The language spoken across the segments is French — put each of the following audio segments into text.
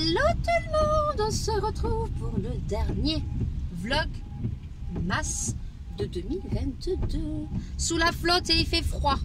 Hello tout le monde, on se retrouve pour le dernier vlog masse de 2022. Sous la flotte et il fait froid.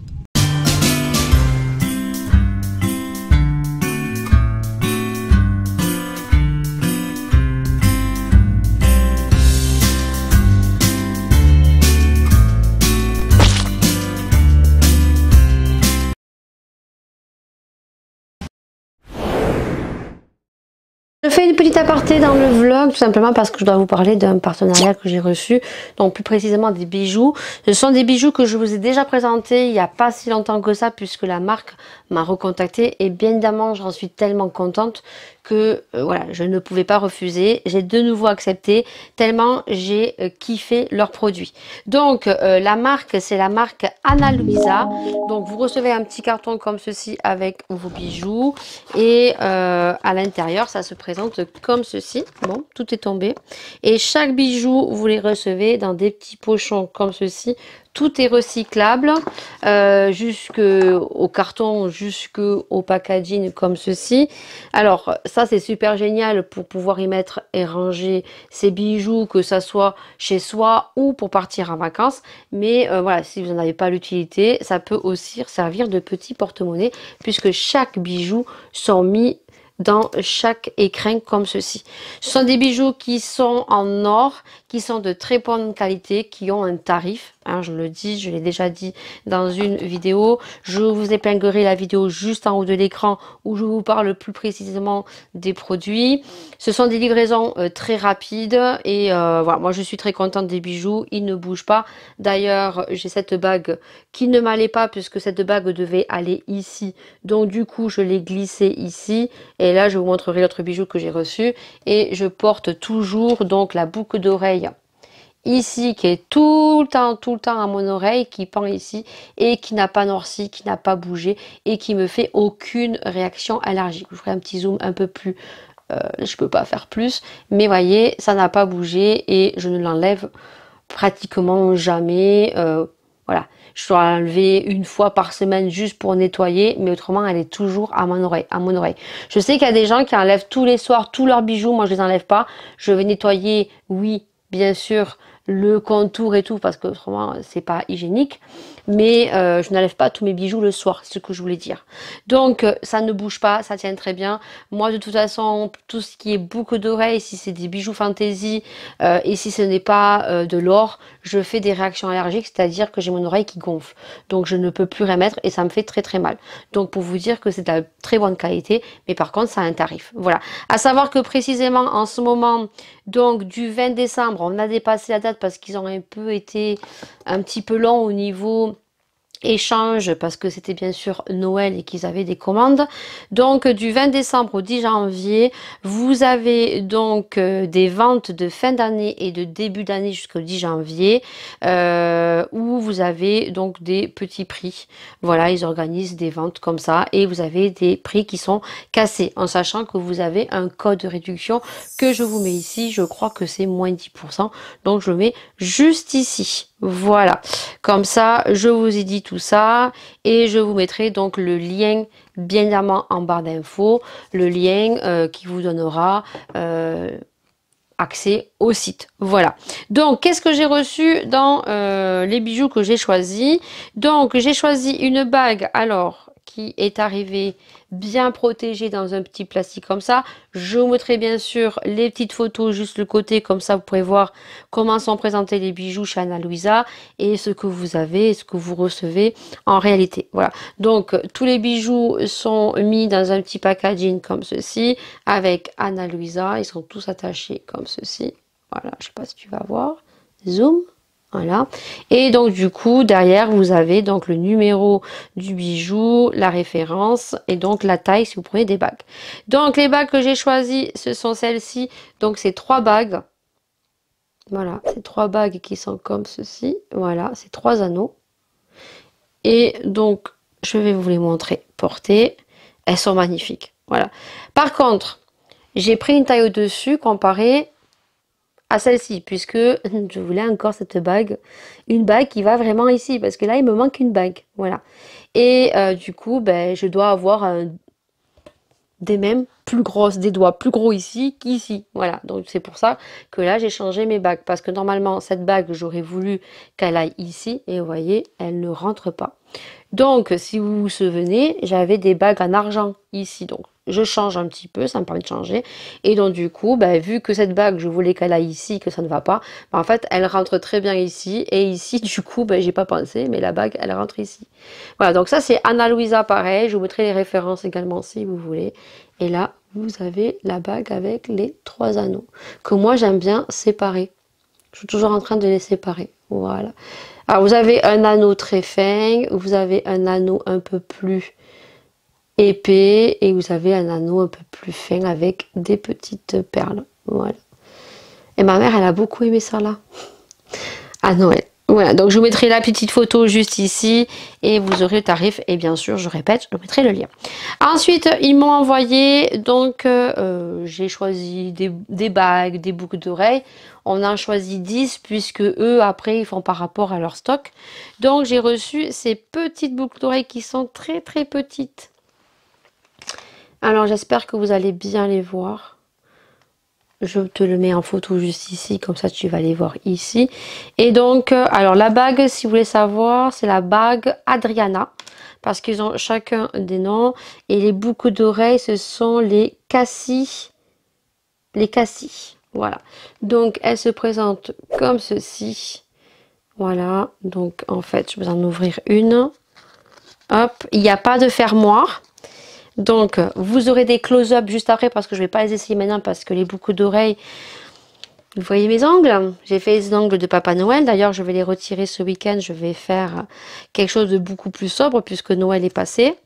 Je fais une petite aparté dans le vlog tout simplement parce que je dois vous parler d'un partenariat que j'ai reçu, donc plus précisément des bijoux. Ce sont des bijoux que je vous ai déjà présentés il n'y a pas si longtemps que ça puisque la marque m'a recontacté et bien évidemment j'en suis tellement contente que voilà, je ne pouvais pas refuser. J'ai de nouveau accepté tellement j'ai kiffé leurs produits. Donc la marque, c'est la marque Ana Luisa. Donc vous recevez un petit carton comme ceci avec vos bijoux et à l'intérieur ça se présente comme ceci. Bon, tout est tombé et chaque bijou vous les recevez dans des petits pochons comme ceci. Tout est recyclable, jusqu'au carton, jusqu'au packaging comme ceci. Alors ça c'est super génial pour pouvoir y mettre et ranger ses bijoux, que ça soit chez soi ou pour partir en vacances. Mais voilà, si vous n'en avez pas l'utilité, ça peut aussi servir de petit porte-monnaie puisque chaque bijou sont mis dans chaque écrin comme ceci. Ce sont des bijoux qui sont en or, qui sont de très bonne qualité, qui ont un tarif, hein, je le dis, je l'ai déjà dit dans une vidéo. Je vous épinglerai la vidéo juste en haut de l'écran où je vous parle plus précisément des produits. Ce sont des livraisons très rapides et voilà, moi je suis très contente des bijoux, ils ne bougent pas. D'ailleurs, j'ai cette bague qui ne m'allait pas puisque cette bague devait aller ici, donc du coup je l'ai glissée ici. Et là, je vous montrerai l'autre bijou que j'ai reçu. Et je porte toujours donc la boucle d'oreille ici qui est tout le temps à mon oreille, qui pend ici et qui n'a pas noirci, qui n'a pas bougé et qui me fait aucune réaction allergique. Je ferai un petit zoom un peu plus. Je peux pas faire plus. Mais voyez, ça n'a pas bougé et je ne l'enlève pratiquement jamais. Voilà. Je dois l'enlever une fois par semaine juste pour nettoyer, mais autrement elle est toujours à mon oreille, Je sais qu'il y a des gens qui enlèvent tous les soirs tous leurs bijoux, moi je les enlève pas. Je vais nettoyer, oui, bien sûr, le contour et tout parce que autrement c'est pas hygiénique, mais je n'enlève pas tous mes bijoux le soir, c'est ce que je voulais dire. Donc ça ne bouge pas, ça tient très bien. Moi de toute façon, tout ce qui est boucle d'oreille, si c'est des bijoux fantaisie et si ce n'est pas de l'or, je fais des réactions allergiques, c'est-à-dire que j'ai mon oreille qui gonfle, donc je ne peux plus remettre et ça me fait très mal. Donc pour vous dire que c'est de la très bonne qualité, mais par contre ça a un tarif. Voilà, à savoir que précisément en ce moment, donc du 20 décembre, on a dépassé la date parce qu'ils ont un peu été un petit peu longs au niveau échange parce que c'était bien sûr Noël et qu'ils avaient des commandes. Donc du 20 décembre au 10 janvier, vous avez donc des ventes de fin d'année et de début d'année jusqu'au 10 janvier où vous avez donc des petits prix. Voilà, ils organisent des ventes comme ça et vous avez des prix qui sont cassés en sachant que vous avez un code de réduction que je vous mets ici. Je crois que c'est moins 10%, donc je le mets juste ici. Voilà, comme ça je vous ai dit tout ça et je vous mettrai donc le lien bien évidemment en barre d'infos, le lien qui vous donnera accès au site. Voilà, donc qu'est-ce que j'ai reçu dans les bijoux que j'ai choisis? Donc j'ai choisi une bague alors qui est arrivée bien protégée dans un petit plastique comme ça. Je vous mettrai bien sûr les petites photos juste le côté, comme ça vous pourrez voir comment sont présentés les bijoux chez Ana Luisa et ce que vous avez et ce que vous recevez en réalité. Voilà, donc tous les bijoux sont mis dans un petit packaging comme ceci avec Ana Luisa. Ils sont tous attachés comme ceci. Voilà, je sais pas si tu vas voir, zoom. Voilà, et donc du coup derrière vous avez donc le numéro du bijou, la référence et donc la taille si vous prenez des bagues. Donc les bagues que j'ai choisies ce sont celles-ci, donc c'est 3 bagues. Voilà, c'est 3 bagues qui sont comme ceci. Voilà, c'est 3 anneaux. Et donc je vais vous les montrer portées. Elles sont magnifiques. Voilà. Par contre, j'ai pris une taille au-dessus comparée à celle-ci, puisque je voulais encore cette bague, une bague qui va vraiment ici, parce que là il me manque une bague, voilà. Et du coup, ben, je dois avoir un des mains plus grosses, des doigts plus gros ici qu'ici. Voilà, donc c'est pour ça que là j'ai changé mes bagues. Parce que normalement cette bague j'aurais voulu qu'elle aille ici et vous voyez, elle ne rentre pas. Donc si vous vous souvenez, j'avais des bagues en argent ici. Donc je change un petit peu, ça me permet de changer. Et donc du coup, bah, vu que cette bague, je voulais qu'elle aille ici, que ça ne va pas, bah, en fait, elle rentre très bien ici. Et ici, du coup, bah, j'ai pas pensé, mais la bague, elle rentre ici. Voilà, donc ça c'est Ana Luisa pareil. Je vous mettrai les références également si vous voulez. Et là, vous avez la bague avec les 3 anneaux. Que moi, j'aime bien séparer. Je suis toujours en train de les séparer. Voilà. Alors, vous avez un anneau très fin. Vous avez un anneau un peu plus épais et vous avez un anneau un peu plus fin avec des petites perles. Voilà. Et ma mère, elle a beaucoup aimé ça là. À Noël. Voilà, donc je vous mettrai la petite photo juste ici et vous aurez le tarif. Et bien sûr, je répète, je mettrai le lien. Ensuite, ils m'ont envoyé, donc j'ai choisi des bagues, des boucles d'oreilles. On en choisi 10 puisque eux, après, ils font par rapport à leur stock. Donc j'ai reçu ces petites boucles d'oreilles qui sont très très petites. Alors j'espère que vous allez bien les voir. Je te le mets en photo juste ici, comme ça tu vas les voir ici. Et donc, alors la bague, si vous voulez savoir, c'est la bague Adriana. Parce qu'ils ont chacun des noms. Et les boucles d'oreilles, ce sont les Cassis. Les Cassis, voilà. Donc, elle se présente comme ceci. Voilà, donc en fait, je vais en ouvrir une. Hop, il n'y a pas de fermoir. Donc, vous aurez des close-up juste après parce que je ne vais pas les essayer maintenant parce que les boucles d'oreilles, vous voyez mes ongles? J'ai fait les ongles de Papa Noël. D'ailleurs, je vais les retirer ce week-end. Je vais faire quelque chose de beaucoup plus sobre puisque Noël est passé.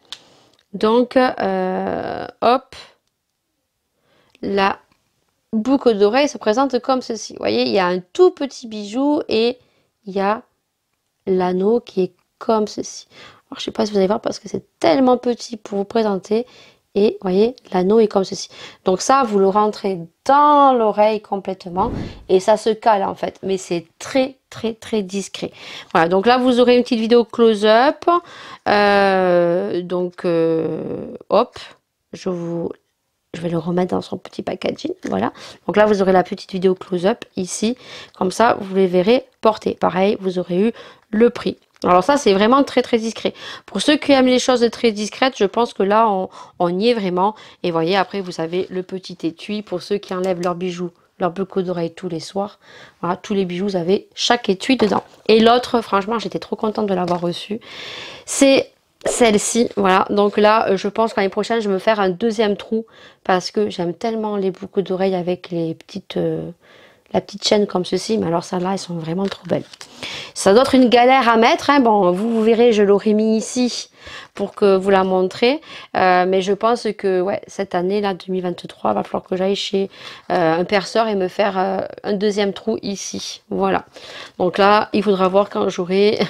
Donc, hop, la boucle d'oreille se présente comme ceci. Vous voyez, il y a un tout petit bijou et il y a l'anneau qui est comme ceci. Alors, je ne sais pas si vous allez voir parce que c'est tellement petit pour vous présenter. Et vous voyez, l'anneau est comme ceci. Donc ça, vous le rentrez dans l'oreille complètement. Et ça se cale en fait. Mais c'est très, très, très discret. Voilà, donc là, vous aurez une petite vidéo close-up. Hop, je vais le remettre dans son petit packaging. Voilà. Donc là, vous aurez la petite vidéo close-up ici. Comme ça, vous les verrez porter. Pareil, vous aurez eu le prix. Alors ça, c'est vraiment très très discret. Pour ceux qui aiment les choses très discrètes, je pense que là, on y est vraiment. Et voyez, après, vous avez le petit étui pour ceux qui enlèvent leurs bijoux, leurs boucles d'oreilles tous les soirs. Voilà, tous les bijoux, vous avez chaque étui dedans. Et l'autre, franchement, j'étais trop contente de l'avoir reçu. C'est celle-ci, voilà. Donc là, je pense que l'année prochaine, je vais me faire un deuxième trou parce que j'aime tellement les boucles d'oreilles avec les petites... la petite chaîne comme ceci, mais alors celles-là, elles sont vraiment trop belles. Ça doit être une galère à mettre, hein. Bon, vous verrez, je l'aurais mis ici pour que vous la montrez, mais je pense que ouais, cette année, là, 2023, il va falloir que j'aille chez un perceur et me faire un deuxième trou ici, voilà. Donc là, il faudra voir quand j'aurai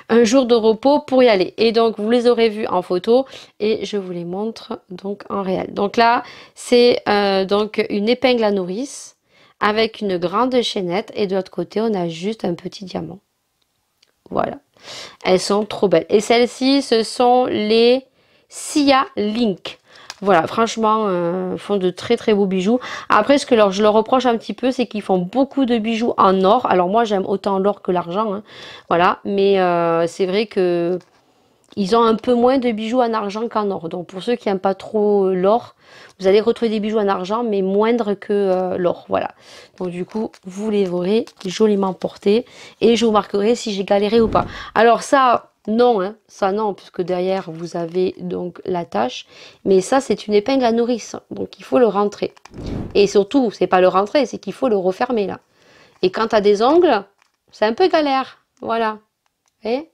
un jour de repos pour y aller. Et donc, vous les aurez vus en photo et je vous les montre donc en réel. Donc là, c'est donc une épingle à nourrice avec une grande chaînette et de l'autre côté on a juste un petit diamant. Voilà, elles sont trop belles. Et celles-ci, ce sont les Sia Link. Voilà, franchement, font de très très beaux bijoux. Après, ce que je leur reproche un petit peu, c'est qu'ils font beaucoup de bijoux en or. Alors moi, j'aime autant l'or que l'argent, hein. Voilà, mais c'est vrai que ils ont un peu moins de bijoux en argent qu'en or. Donc pour ceux qui n'aiment pas trop l'or, vous allez retrouver des bijoux en argent, mais moindres que l'or. Voilà. Donc du coup, vous les aurez joliment portés. Et je vous marquerai si j'ai galéré ou pas. Alors ça, non, hein, ça non, puisque derrière, vous avez donc l'attache. Mais ça, c'est une épingle à nourrice. Donc il faut le rentrer. Et surtout, c'est pas le rentrer, c'est qu'il faut le refermer là. Et quand tu as des ongles, c'est un peu galère. Voilà. Vous voyez ?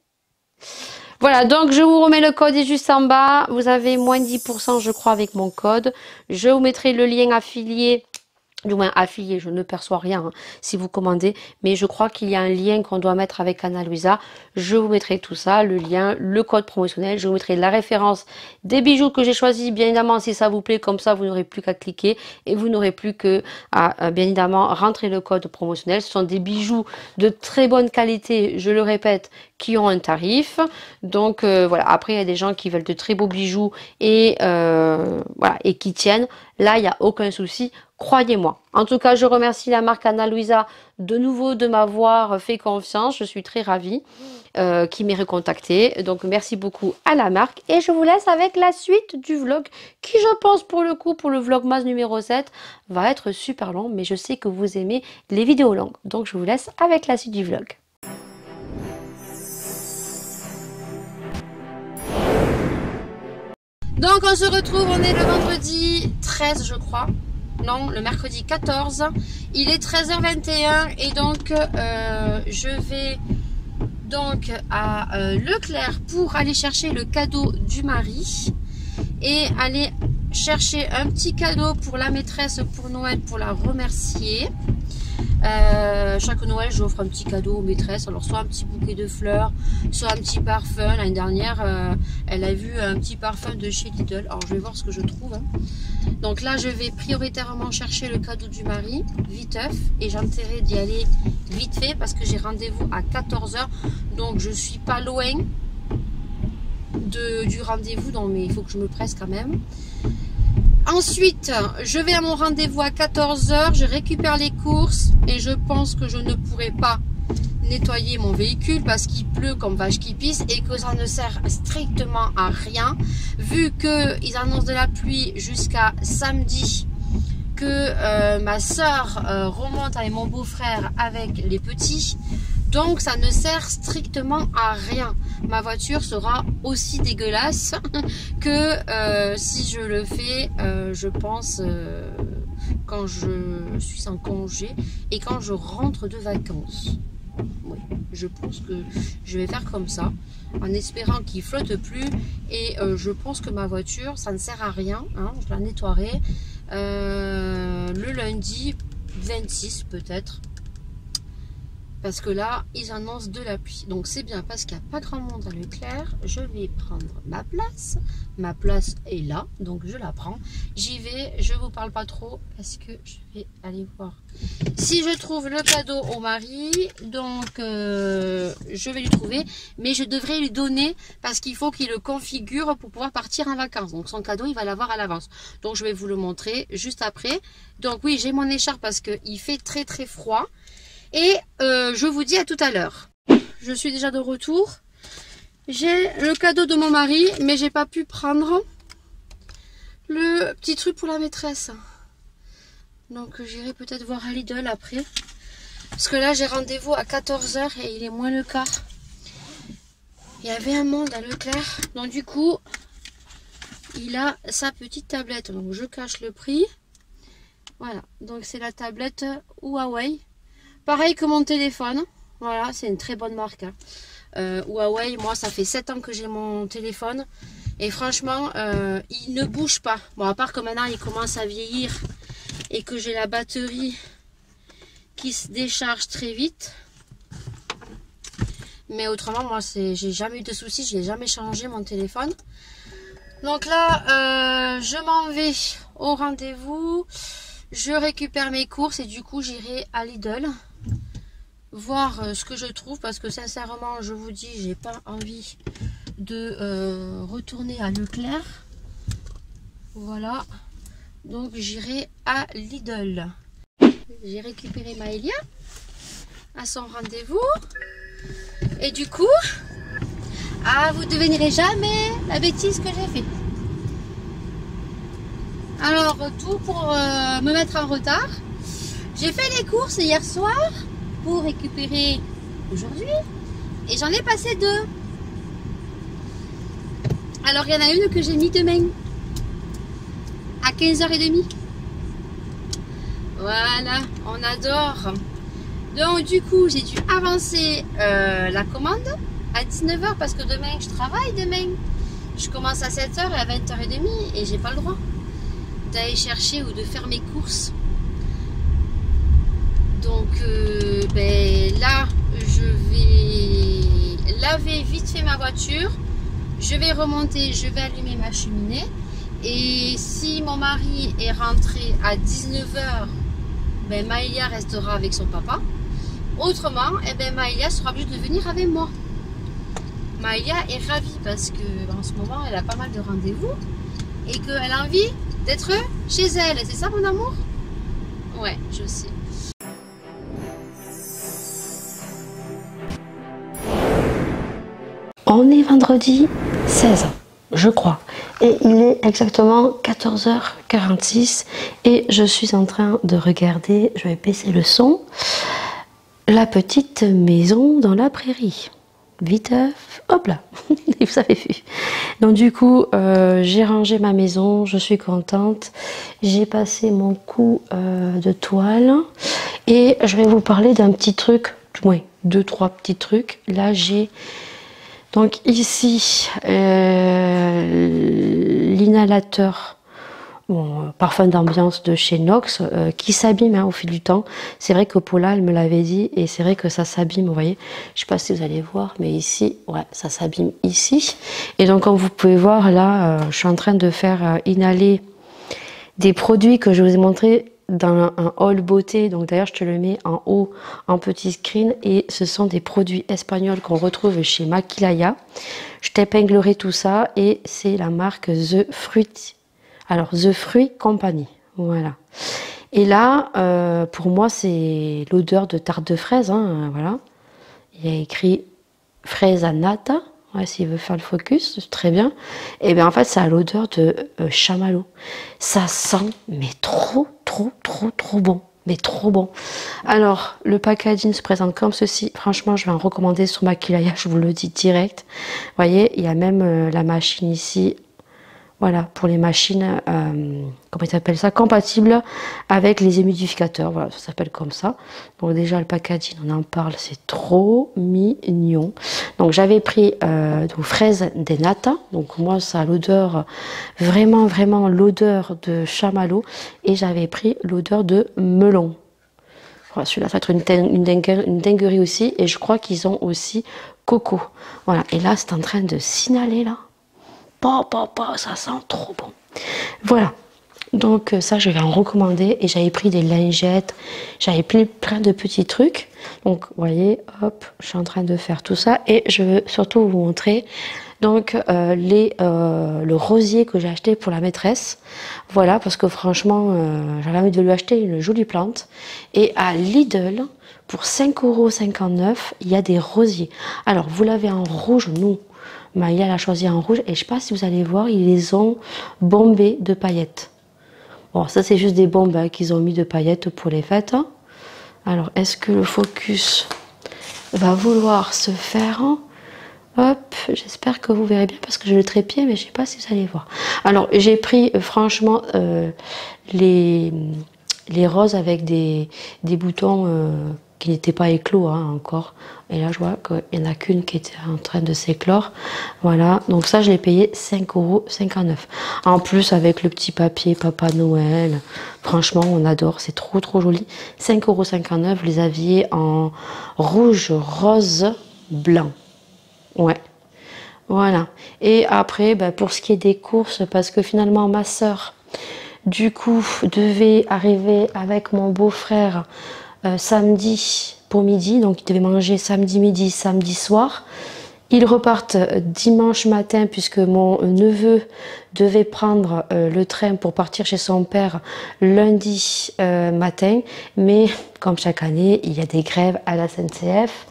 Voilà, donc je vous remets le code juste en bas. Vous avez moins 10% je crois avec mon code. Je vous mettrai le lien affilié du moins affilié, je ne perçois rien hein, si vous commandez, mais je crois qu'il y a un lien qu'on doit mettre avec Ana Luisa. Je vous mettrai tout ça, le lien, le code promotionnel, je vous mettrai la référence des bijoux que j'ai choisis, bien évidemment si ça vous plaît, comme ça vous n'aurez plus qu'à cliquer et vous n'aurez plus que à bien évidemment rentrer le code promotionnel. Ce sont des bijoux de très bonne qualité, je le répète, qui ont un tarif. Donc voilà, après il y a des gens qui veulent de très beaux bijoux et voilà, et qui tiennent. Là, il n'y a aucun souci, croyez-moi. En tout cas, je remercie la marque Ana Luisa de nouveau de m'avoir fait confiance. Je suis très ravie qui m'ait recontacté. Donc, merci beaucoup à la marque. Et je vous laisse avec la suite du vlog qui, je pense, pour le coup, pour le vlogmas numéro 7, va être super long. Mais je sais que vous aimez les vidéos longues. Donc, je vous laisse avec la suite du vlog. Donc on se retrouve, on est le vendredi 13 je crois, non le mercredi 14, il est 13h21 et donc je vais donc à Leclerc pour aller chercher le cadeau du mari et aller chercher un petit cadeau pour la maîtresse pour Noël pour la remercier. Chaque Noël j'offre un petit cadeau aux maîtresses, alors soit un petit bouquet de fleurs, soit un petit parfum. L'année dernière elle a vu un petit parfum de chez Lidl, alors je vais voir ce que je trouve hein. Donc là je vais prioritairement chercher le cadeau du mari, viteuf, et j'essaierai d'y aller vite fait parce que j'ai rendez-vous à 14h, donc je suis pas loin du rendez-vous, mais il faut que je me presse quand même. Ensuite, je vais à mon rendez-vous à 14h, je récupère les courses et je pense que je ne pourrai pas nettoyer mon véhicule parce qu'il pleut comme vache qui pisse et que ça ne sert strictement à rien vu qu'ils annoncent de la pluie jusqu'à samedi, que ma soeur remonte avec mon beau-frère avec les petits. Donc ça ne sert strictement à rien. Ma voiture sera aussi dégueulasse que si je le fais, je pense, quand je suis en congé et quand je rentre de vacances. Oui, je pense que je vais faire comme ça, en espérant qu'il flotte plus. Et je pense que ma voiture, ça ne sert à rien. Hein, je la nettoierai le lundi 26 peut-être. Parce que là, ils annoncent de la pluie. Donc c'est bien parce qu'il n'y a pas grand monde à Leclerc. Je vais prendre ma place. Ma place est là, donc je la prends. J'y vais, je vous parle pas trop parce que je vais aller voir si je trouve le cadeau au mari. Donc je vais lui trouver. Mais je devrais lui donner parce qu'il faut qu'il le configure pour pouvoir partir en vacances. Donc son cadeau, il va l'avoir à l'avance. Donc je vais vous le montrer juste après. Donc oui, j'ai mon écharpe parce qu'il fait très très froid. Et je vous dis à tout à l'heure. Je suis déjà de retour. J'ai le cadeau de mon mari, mais j'ai pas pu prendre le petit truc pour la maîtresse. Donc j'irai peut-être voir à Lidl après. Parce que là j'ai rendez-vous à 14h et il est moins le quart. Il y avait un monde à Leclerc. Donc du coup, il a sa petite tablette. Donc je cache le prix. Voilà, donc c'est la tablette Huawei. Pareil que mon téléphone, voilà, c'est une très bonne marque. Hein. Huawei, moi ça fait 7 ans que j'ai mon téléphone et franchement, il ne bouge pas. Bon, à part que maintenant il commence à vieillir et que j'ai la batterie qui se décharge très vite. Mais autrement, moi j'ai jamais eu de soucis, je n'ai jamais changé mon téléphone. Donc là, je m'en vais au rendez-vous. Je récupère mes courses et du coup j'irai à Lidl voir ce que je trouve parce que sincèrement je vous dis j'ai pas envie de retourner à Leclerc. Voilà, donc j'irai à Lidl. J'ai récupéré Maëlia à son rendez-vous et du coup vous ne devinerez jamais la bêtise que j'ai fait. Alors tout pour me mettre en retard. J'ai fait les courses hier soir pour récupérer aujourd'hui et j'en ai passé 2. Alors il y en a une que j'ai mis demain à 15h30. Voilà, on adore. Donc du coup j'ai dû avancer la commande à 19h parce que demain je travaille demain. Je commence à 7h et à 20h30 et j'ai pas le droit d'aller chercher ou de faire mes courses Donc là, je vais laver vite fait ma voiture. Je vais remonter, je vais allumer ma cheminée. Et si mon mari est rentré à 19 h, Maëlia restera avec son papa. Autrement, Maëlia sera obligée de venir avec moi. Maëlia est ravie parce que en ce moment, elle a pas mal de rendez-vous et qu'elle a envie d'être chez elle. C'est ça, mon amour? Ouais, je sais. On est vendredi 16, je crois. Et il est exactement 14h46 et je suis en train de regarder, je vais baisser le son, La petite maison dans la prairie. Vite, hop là, vous avez vu. Donc du coup, j'ai rangé ma maison, je suis contente. J'ai passé mon coup de toile et je vais vous parler d'un petit truc, du moins 2-3 petits trucs. Là, j'ai donc ici l'inhalateur, parfum d'ambiance de chez Nox, qui s'abîme au fil du temps. C'est vrai que Paula, elle me l'avait dit, et c'est vrai que ça s'abîme, vous voyez. Je sais pas si vous allez voir, mais ici, ouais, ça s'abîme ici. Et donc, comme vous pouvez voir, là, je suis en train de faire inhaler des produits que je vous ai montrés dans un haul beauté. Donc d'ailleurs, je te le mets en haut en petit screen. Et ce sont des produits espagnols qu'on retrouve chez Maquilaya. Je t'épinglerai tout ça. Et c'est la marque The Fruit. Alors, The Fruit Company. Voilà. Et là, pour moi, c'est l'odeur de tarte de fraise. Hein, voilà. Il y a écrit fraise à nata. Ouais, s'il veut faire le focus, c'est très bien. Et bien en fait, ça a l'odeur de chamallow. Ça sent, mais trop bon. Mais trop bon. Alors, le packaging se présente comme ceci. Franchement, je vais en recommander sur Maquilaya, je vous le dis direct. Vous voyez, il y a même la machine ici. Voilà, pour les machines, comment ils appellent ça, compatibles avec les humidificateurs. Voilà, ça s'appelle comme ça. Donc déjà, le packaging, on en parle, c'est trop mignon. Donc j'avais pris donc, fraise des nata. Donc moi, ça a l'odeur, vraiment l'odeur de chamallow. Et j'avais pris l'odeur de melon. Voilà, celui-là, ça va être une dinguerie aussi. Et je crois qu'ils ont aussi coco. Voilà, et là, c'est en train de s'inhaler là. Ça sent trop bon. Voilà. Donc ça, je vais en recommander. Et j'avais pris des lingettes. J'avais pris plein de petits trucs. Donc, vous voyez, hop, je suis en train de faire tout ça. Et je veux surtout vous montrer donc le rosier que j'ai acheté pour la maîtresse. Voilà, parce que franchement, j'avais envie de lui acheter une jolie plante. Et à Lidl, pour 5,59 €, il y a des rosiers. Alors, vous l'avez en rouge, nous. Maëlia l'a choisi en rouge et je ne sais pas si vous allez voir, ils les ont bombés de paillettes. Bon, ça c'est juste des bombes qu'ils ont mis de paillettes pour les fêtes. Alors, est-ce que le focus va vouloir se faire? Hop, j'espère que vous verrez bien parce que j'ai le trépied, mais je ne sais pas si vous allez voir. Alors, j'ai pris franchement les roses avec des boutons qui n'étaient pas éclos encore. Et là, je vois qu'il n'y en a qu'une qui était en train de s'éclore. Voilà, donc ça, je l'ai payé 5,59 €. En plus, avec le petit papier Papa Noël, franchement, on adore, c'est trop joli. 5,59 €, vous les aviez en rouge, rose, blanc. Ouais, voilà. Et après, pour ce qui est des courses, parce que finalement, ma soeur, du coup, devait arriver avec mon beau-frère samedi pour midi, donc ils devaient manger samedi midi, samedi soir. Ils repartent dimanche matin puisque mon neveu devait prendre le train pour partir chez son père lundi matin. Mais comme chaque année, il y a des grèves à la SNCF.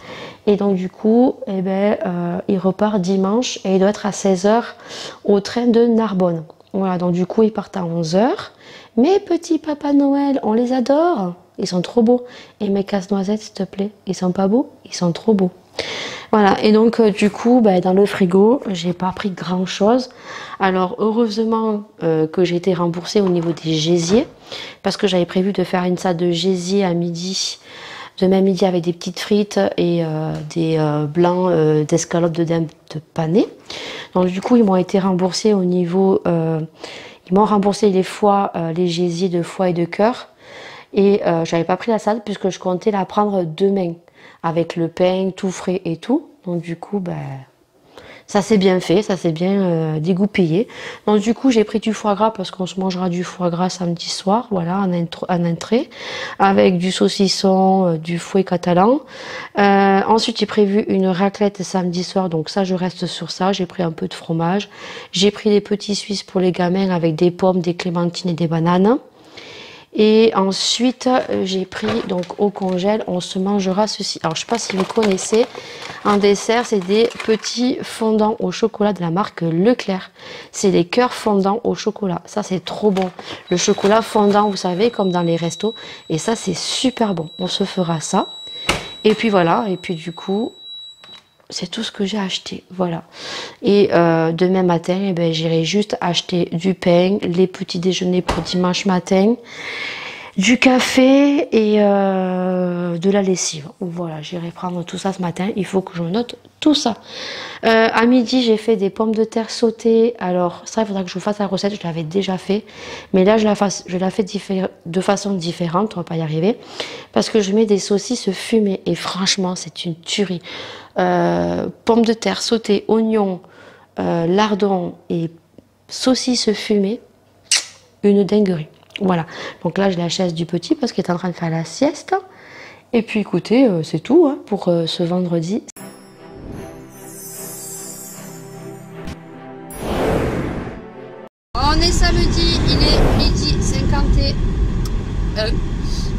Et donc du coup, il repart dimanche et il doit être à 16 h au train de Narbonne. Voilà, donc du coup, ils partent à 11 h. Mes petits Papa Noël, on les adore. Ils sont trop beaux. Et mes casse-noisettes, s'il te plaît, ils sont pas beaux? Ils sont trop beaux. Voilà, et donc du coup, dans le frigo, j'ai pas pris grand chose. Alors heureusement que j'ai été remboursée au niveau des gésiers, parce que j'avais prévu de faire une salade de gésier à midi, demain midi avec des petites frites et des blancs d'escalope de dinde panée. Donc du coup, ils m'ont été remboursés au niveau, ils m'ont remboursé les foies, les gésiers de foie et de cœur. Et j'avais pas pris la salade puisque je comptais la prendre demain avec le pain tout frais et tout. Donc du coup, ben, ça s'est bien fait, ça s'est bien dégoupillé. Donc du coup, j'ai pris du foie gras parce qu'on se mangera du foie gras samedi soir, voilà, en entrée, avec du saucisson, du fouet catalan. Ensuite, j'ai prévu une raclette samedi soir, donc ça, je reste sur ça. J'ai pris un peu de fromage. J'ai pris des petits Suisses pour les gamins avec des pommes, des clémentines et des bananes. Et ensuite, j'ai pris, donc au congèle, on se mangera ceci. Alors, je sais pas si vous connaissez, en dessert, c'est des petits fondants au chocolat de la marque Leclerc. C'est des cœurs fondants au chocolat. Ça, c'est trop bon. Le chocolat fondant, vous savez, comme dans les restos. Et ça, c'est super bon. On se fera ça. Et puis voilà. Et puis du coup, c'est tout ce que j'ai acheté, voilà. Et demain matin, eh ben, j'irai juste acheter du pain, les petits déjeuners pour dimanche matin, du café et de la lessive. Voilà, j'irai prendre tout ça ce matin. Il faut que je note tout ça. À midi, j'ai fait des pommes de terre sautées. Alors, ça, il faudra que je vous fasse la recette. Je l'avais déjà fait. Mais là, je la fais de façon différente. On va pas y arriver. Parce que je mets des saucisses fumées. Et franchement, c'est une tuerie. Pommes de terre sautées, oignons, lardons et saucisses fumées. Une dinguerie. Voilà. Donc là, je la chaise du petit parce qu'il est en train de faire la sieste. Et puis, écoutez, c'est tout hein, pour ce vendredi. On est samedi, il est midi 51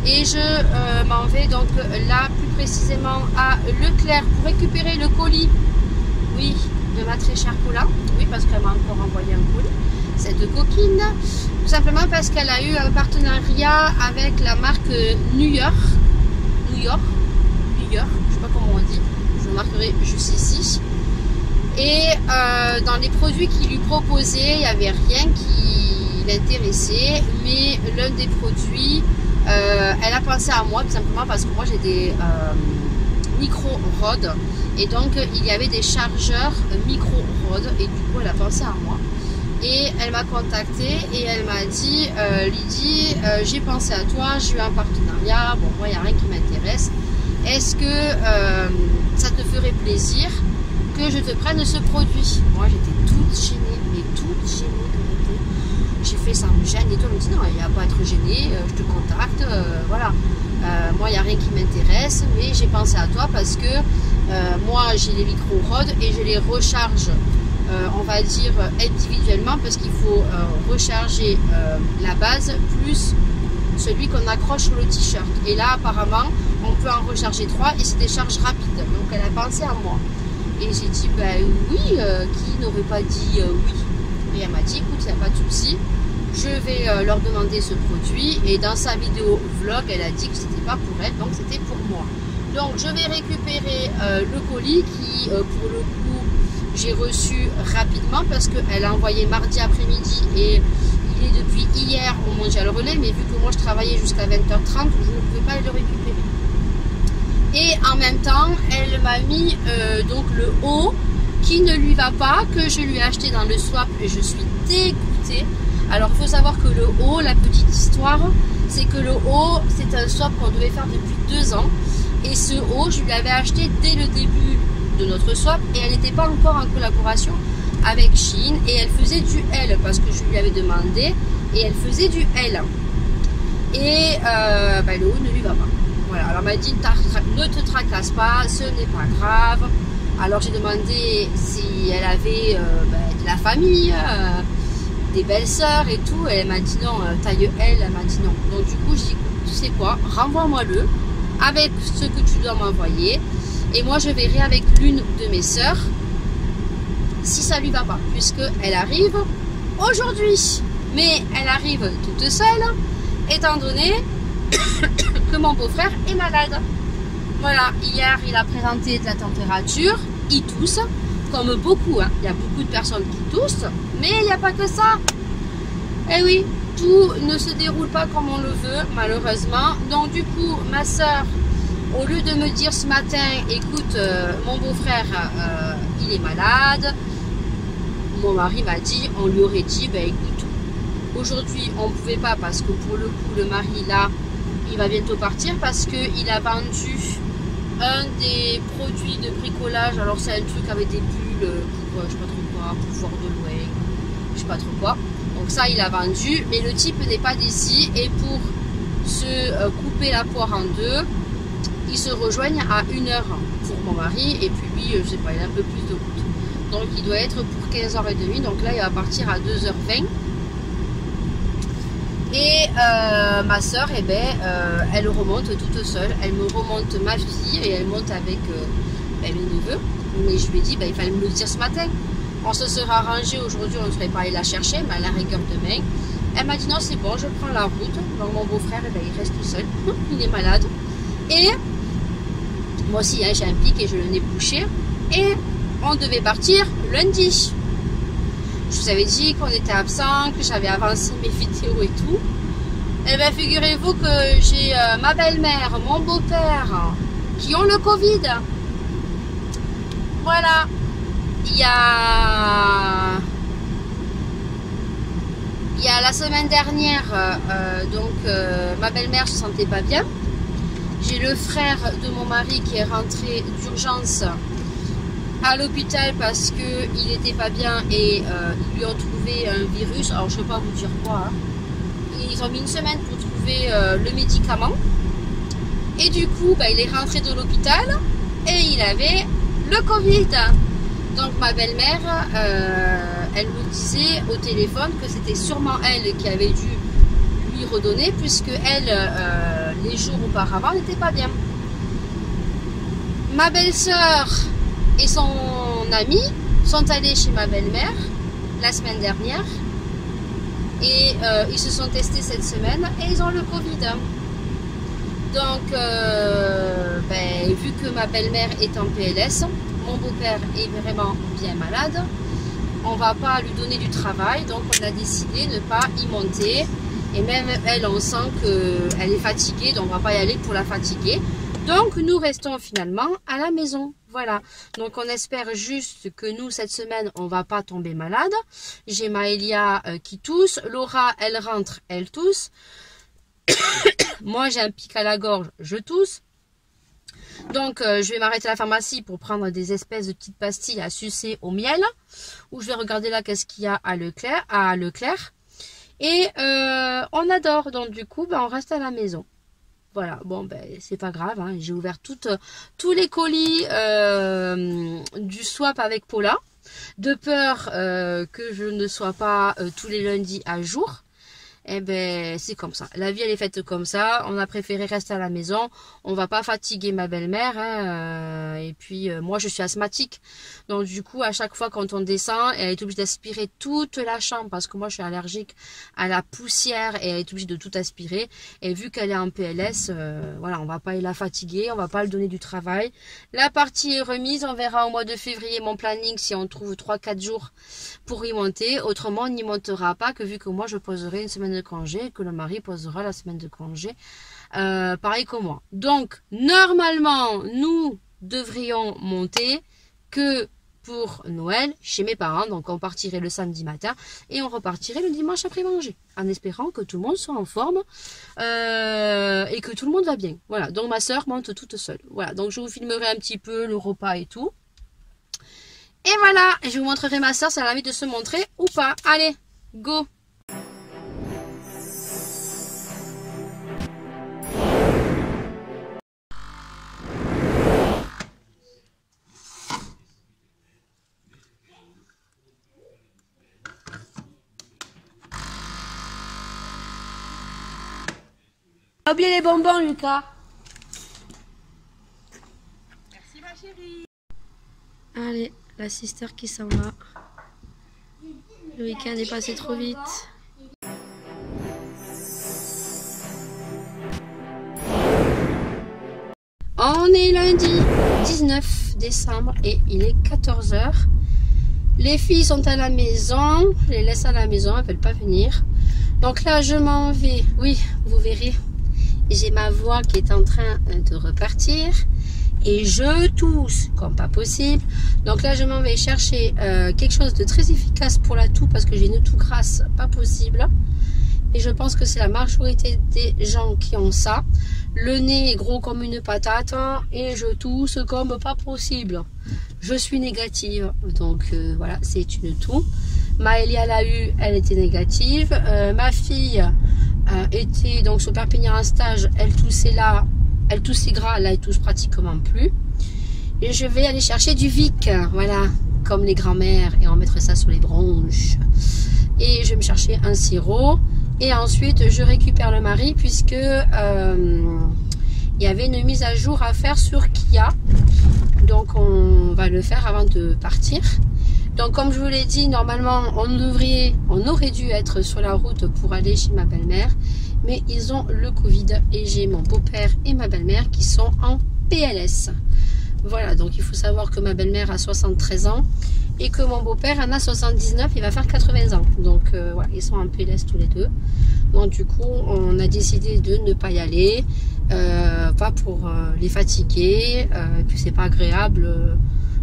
et je m'en vais donc là plus précisément à Leclerc pour récupérer le colis, oui, de ma très chère Paula, oui parce qu'elle m'a encore envoyé un colis, cette coquine, tout simplement parce qu'elle a eu un partenariat avec la marque New York, je sais pas comment on dit, je le marquerai juste ici. Et dans les produits qu'il lui proposait, il n'y avait rien qui l'intéressait, mais l'un des produits, elle a pensé à moi tout simplement parce que moi j'ai des micro-rods et donc il y avait des chargeurs micro-rods et du coup elle a pensé à moi. Et elle m'a contactée et elle m'a dit Lydie, j'ai pensé à toi, j'ai eu un partenariat, bon moi il n'y a rien qui m'intéresse, est-ce que ça te ferait plaisir que je te prenne ce produit? Moi j'étais toute gênée, mais toute gênée comme j'étais. J'ai fait ça me gêne et toi elle me dit non, il n'y a pas à être gêné, je te contacte, voilà. Moi il n'y a rien qui m'intéresse, mais j'ai pensé à toi parce que moi j'ai les micro-rods et je les recharge, on va dire individuellement parce qu'il faut recharger la base plus celui qu'on accroche sur le t-shirt. Et là apparemment on peut en recharger 3 et c'est des charges rapides. Donc elle a pensé à moi. Et j'ai dit, ben oui, qui n'aurait pas dit oui? Et elle m'a dit, écoute, il n'y a pas de souci, je vais leur demander ce produit. Et dans sa vidéo vlog, elle a dit que c'était pas pour elle, donc c'était pour moi. Donc je vais récupérer le colis qui, pour le coup, j'ai reçu rapidement parce qu'elle a envoyé mardi après-midi et il est depuis hier au Mondial Relais. Mais vu que moi je travaillais jusqu'à 20h30, je ne pouvais pas le récupérer. Et en même temps, elle m'a mis donc le haut qui ne lui va pas, que je lui ai acheté dans le swap et je suis dégoûtée. Alors il faut savoir que le haut, la petite histoire, c'est que le haut, c'est un swap qu'on devait faire depuis 2 ans. Et ce haut, je lui avais acheté dès le début de notre swap et elle n'était pas encore en collaboration avec Shein et elle faisait du L parce que je lui avais demandé et elle faisait du L. Et bah, le haut ne lui va pas. Voilà, alors elle m'a dit ne te tracasse pas, ce n'est pas grave. Alors j'ai demandé si elle avait de la famille, des belles sœurs et tout. Et elle m'a dit non, taille L, elle m'a dit non. Donc du coup, je dis tu sais quoi, renvoie-moi-le avec ce que tu dois m'envoyer. Et moi je verrai avec l'une de mes sœurs si ça lui va pas, puisqu'elle arrive aujourd'hui. Mais elle arrive toute seule, étant donné que mon beau-frère est malade. Voilà, hier il a présenté de la température, il tousse, comme beaucoup, hein. Il y a beaucoup de personnes qui toussent, mais il n'y a pas que ça. Eh oui, tout ne se déroule pas comme on le veut, malheureusement. Donc du coup, ma soeur, au lieu de me dire ce matin, écoute, mon beau-frère, il est malade, mon mari m'a dit, on lui aurait dit, ben écoute, aujourd'hui on ne pouvait pas parce que pour le coup, le mari là, il va bientôt partir parce qu'il a vendu un des produits de bricolage. Alors c'est un truc avec des bulles pour je sais pas trop quoi, pour voir de loin, je sais pas trop quoi. Donc ça il a vendu, mais le type n'est pas d'ici et pour se couper la poire en deux, ils se rejoignent à 1 heure pour mon mari et puis lui je sais pas, il a un peu plus de route. Donc il doit être pour 15h30, donc là il va partir à 2h20. Et ma soeur, eh ben, elle remonte toute seule. Elle me remonte ma fille et elle monte avec mes neveux. Mais je lui ai dit, il fallait me le dire ce matin. On se serait arrangé aujourd'hui, on ne serait pas allé la chercher, mais à la rigueur demain. Elle m'a dit non, c'est bon, je prends la route. Donc mon beau-frère, eh ben, il reste tout seul. Il est malade. Et moi aussi, hein, j'ai un pic et je le nez bouché. Et on devait partir lundi. Je vous avais dit qu'on était absent, que j'avais avancé mes vidéos et tout. Et bien figurez-vous que j'ai ma belle-mère, mon beau-père qui ont le Covid. Voilà. Il y a la semaine dernière, ma belle-mère se sentait pas bien. J'ai le frère de mon mari qui est rentré d'urgence à l'hôpital parce qu'il n'était pas bien et ils lui ont trouvé un virus. Alors je ne peux pas vous dire quoi. Hein. Ils ont mis 1 semaine pour trouver le médicament. Et du coup, il est rentré de l'hôpital et il avait le Covid. Donc ma belle-mère, elle me disait au téléphone que c'était sûrement elle qui avait dû lui redonner puisque elle, les jours auparavant, n'était pas bien. Ma belle-sœur et son ami sont allés chez ma belle-mère la semaine dernière et ils se sont testés cette semaine et ils ont le Covid. Donc vu que ma belle-mère est en PLS, mon beau-père est vraiment bien malade, on va pas lui donner du travail, donc on a décidé de ne pas y monter. Et même elle, on sent qu'elle est fatiguée, donc on va pas y aller pour la fatiguer. Donc nous restons finalement à la maison. Voilà. Donc on espère juste que nous, cette semaine, on va pas tomber malade. J'ai Maëlia qui tousse. Laura, elle rentre, elle tousse. Moi, j'ai un pic à la gorge, je tousse. Donc je vais m'arrêter à la pharmacie pour prendre des espèces de petites pastilles à sucer au miel. Ou je vais regarder là qu'est-ce qu'il y a à Leclerc. Et on adore. Donc du coup, on reste à la maison. Voilà, bon c'est pas grave, hein. J'ai ouvert tous les colis du swap avec Paula, de peur que je ne sois pas tous les lundis à jour. Eh ben c'est comme ça, la vie elle est faite comme ça, on a préféré rester à la maison, on va pas fatiguer ma belle-mère, hein, et puis moi je suis asthmatique, donc du coup à chaque fois quand on descend, elle est obligée d'aspirer toute la chambre, parce que moi je suis allergique à la poussière, et elle est obligée de tout aspirer, et vu qu'elle est en PLS, voilà, on va pas la fatiguer, on va pas lui donner du travail. La partie est remise, on verra au mois de février mon planning si on trouve 3-4 jours pour y monter, autrement on n'y montera pas, que vu que moi je poserai une semaine de congé, que le mari posera la semaine de congé, pareil que moi. Donc normalement nous devrions monter que pour Noël chez mes parents, donc on partirait le samedi matin et on repartirait le dimanche après manger, en espérant que tout le monde soit en forme et que tout le monde va bien. Voilà, donc ma soeur monte toute seule. Voilà, donc je vous filmerai un petit peu le repas et tout. Et voilà, je vous montrerai ma soeur si elle a envie de se montrer ou pas. Allez, go! Oubliez les bonbons, Lucas. Merci ma chérie. Allez, la sister qui s'en va. Le week-end est passé trop vite. On est lundi 19 décembre et il est 14 h. Les filles sont à la maison. Je les laisse à la maison, elles ne veulent pas venir. Donc là, je m'en vais. Oui, vous verrez. J'ai ma voix qui est en train de repartir et je tousse comme pas possible. Donc là je m'en vais chercher quelque chose de très efficace pour la toux parce que j'ai une toux grasse pas possible. et je pense que c'est la majorité des gens qui ont ça. Le nez est gros comme une patate et je tousse comme pas possible. Je suis négative, donc voilà, c'est une toux. Maëlia l'a eu, elle était négative. Ma fille était donc sur Perpignan en stage, elle toussait là, elle toussait gras, là elle tousse pratiquement plus. Et je vais aller chercher du Vic, voilà, comme les grands-mères, et en mettre ça sur les bronches. Et je vais me chercher un sirop. Et ensuite, je récupère le mari puisque il y avait une mise à jour à faire sur Kia. Donc, on va le faire avant de partir. Donc, comme je vous l'ai dit, normalement, on aurait dû être sur la route pour aller chez ma belle-mère. Mais ils ont le Covid et j'ai mon beau-père et ma belle-mère qui sont en PLS. Voilà, donc il faut savoir que ma belle-mère a 73 ans et que mon beau-père en a 79, il va faire 80 ans. Donc voilà, ils sont en PLS tous les deux. Donc du coup, on a décidé de ne pas y aller, pas pour les fatiguer, et puis c'est pas agréable.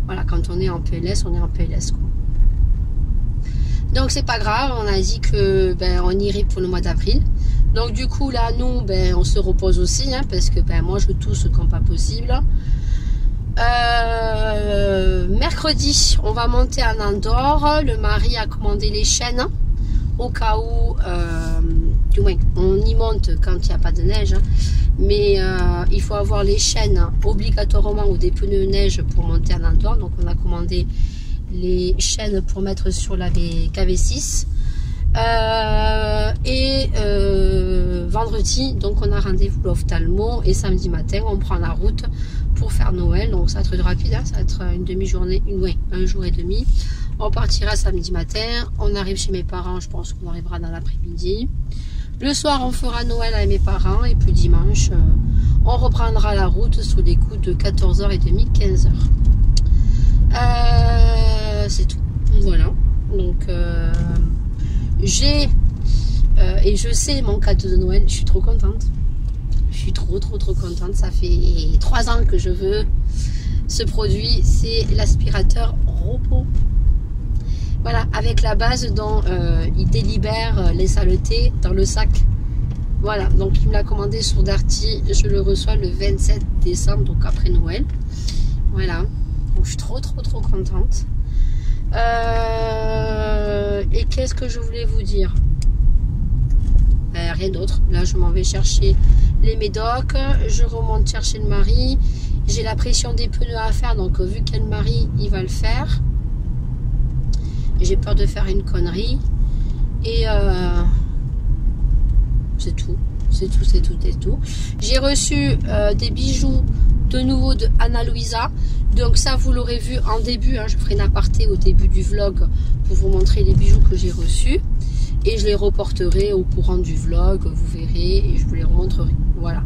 Voilà, quand on est en PLS, on est en PLS quoi. Donc c'est pas grave, on a dit que on irait pour le mois d'avril. Donc du coup là, nous, on se repose aussi, hein, parce que moi je tousse comme pas possible. Mercredi, on va monter à Andorre. Le mari a commandé les chaînes au cas où, du moins, on y monte quand il n'y a pas de neige. Hein, mais il faut avoir les chaînes obligatoirement ou des pneus neige pour monter à Andorre. Donc, on a commandé les chaînes pour mettre sur la KV6. Vendredi, donc on a rendez-vous l'ophtalmo et samedi matin, on prend la route pour faire Noël. Donc ça va être rapide, hein, ça va être une demi-journée, un jour et demi. On partira samedi matin, on arrive chez mes parents, je pense qu'on arrivera dans l'après-midi. Le soir, on fera Noël avec mes parents et puis dimanche, on reprendra la route sous les coups de 14h30, 15h. C'est tout. Voilà. Donc, j'ai et je sais mon cadeau de Noël, je suis trop contente. Je suis trop contente. Ça fait 3 ans que je veux ce produit. C'est l'aspirateur robot. Voilà, avec la base dont il délibère les saletés dans le sac. Voilà, donc il me l'a commandé sur Darty. Je le reçois le 27 décembre, donc après Noël. Voilà, donc je suis trop contente. Et qu'est-ce que je voulais vous dire? Rien d'autre. Là, je m'en vais chercher les médocs. Je remonte chercher le mari. J'ai la pression des pneus à faire. Donc, vu qu'il y a le mari, il va le faire. J'ai peur de faire une connerie. Et c'est tout. C'est tout. J'ai reçu des bijoux de nouveau de Anna Luisa. Donc ça, vous l'aurez vu en début. Hein, je ferai une aparté au début du vlog pour vous montrer les bijoux que j'ai reçus. Et je les reporterai au courant du vlog, vous verrez, et je vous les remontrerai. Voilà.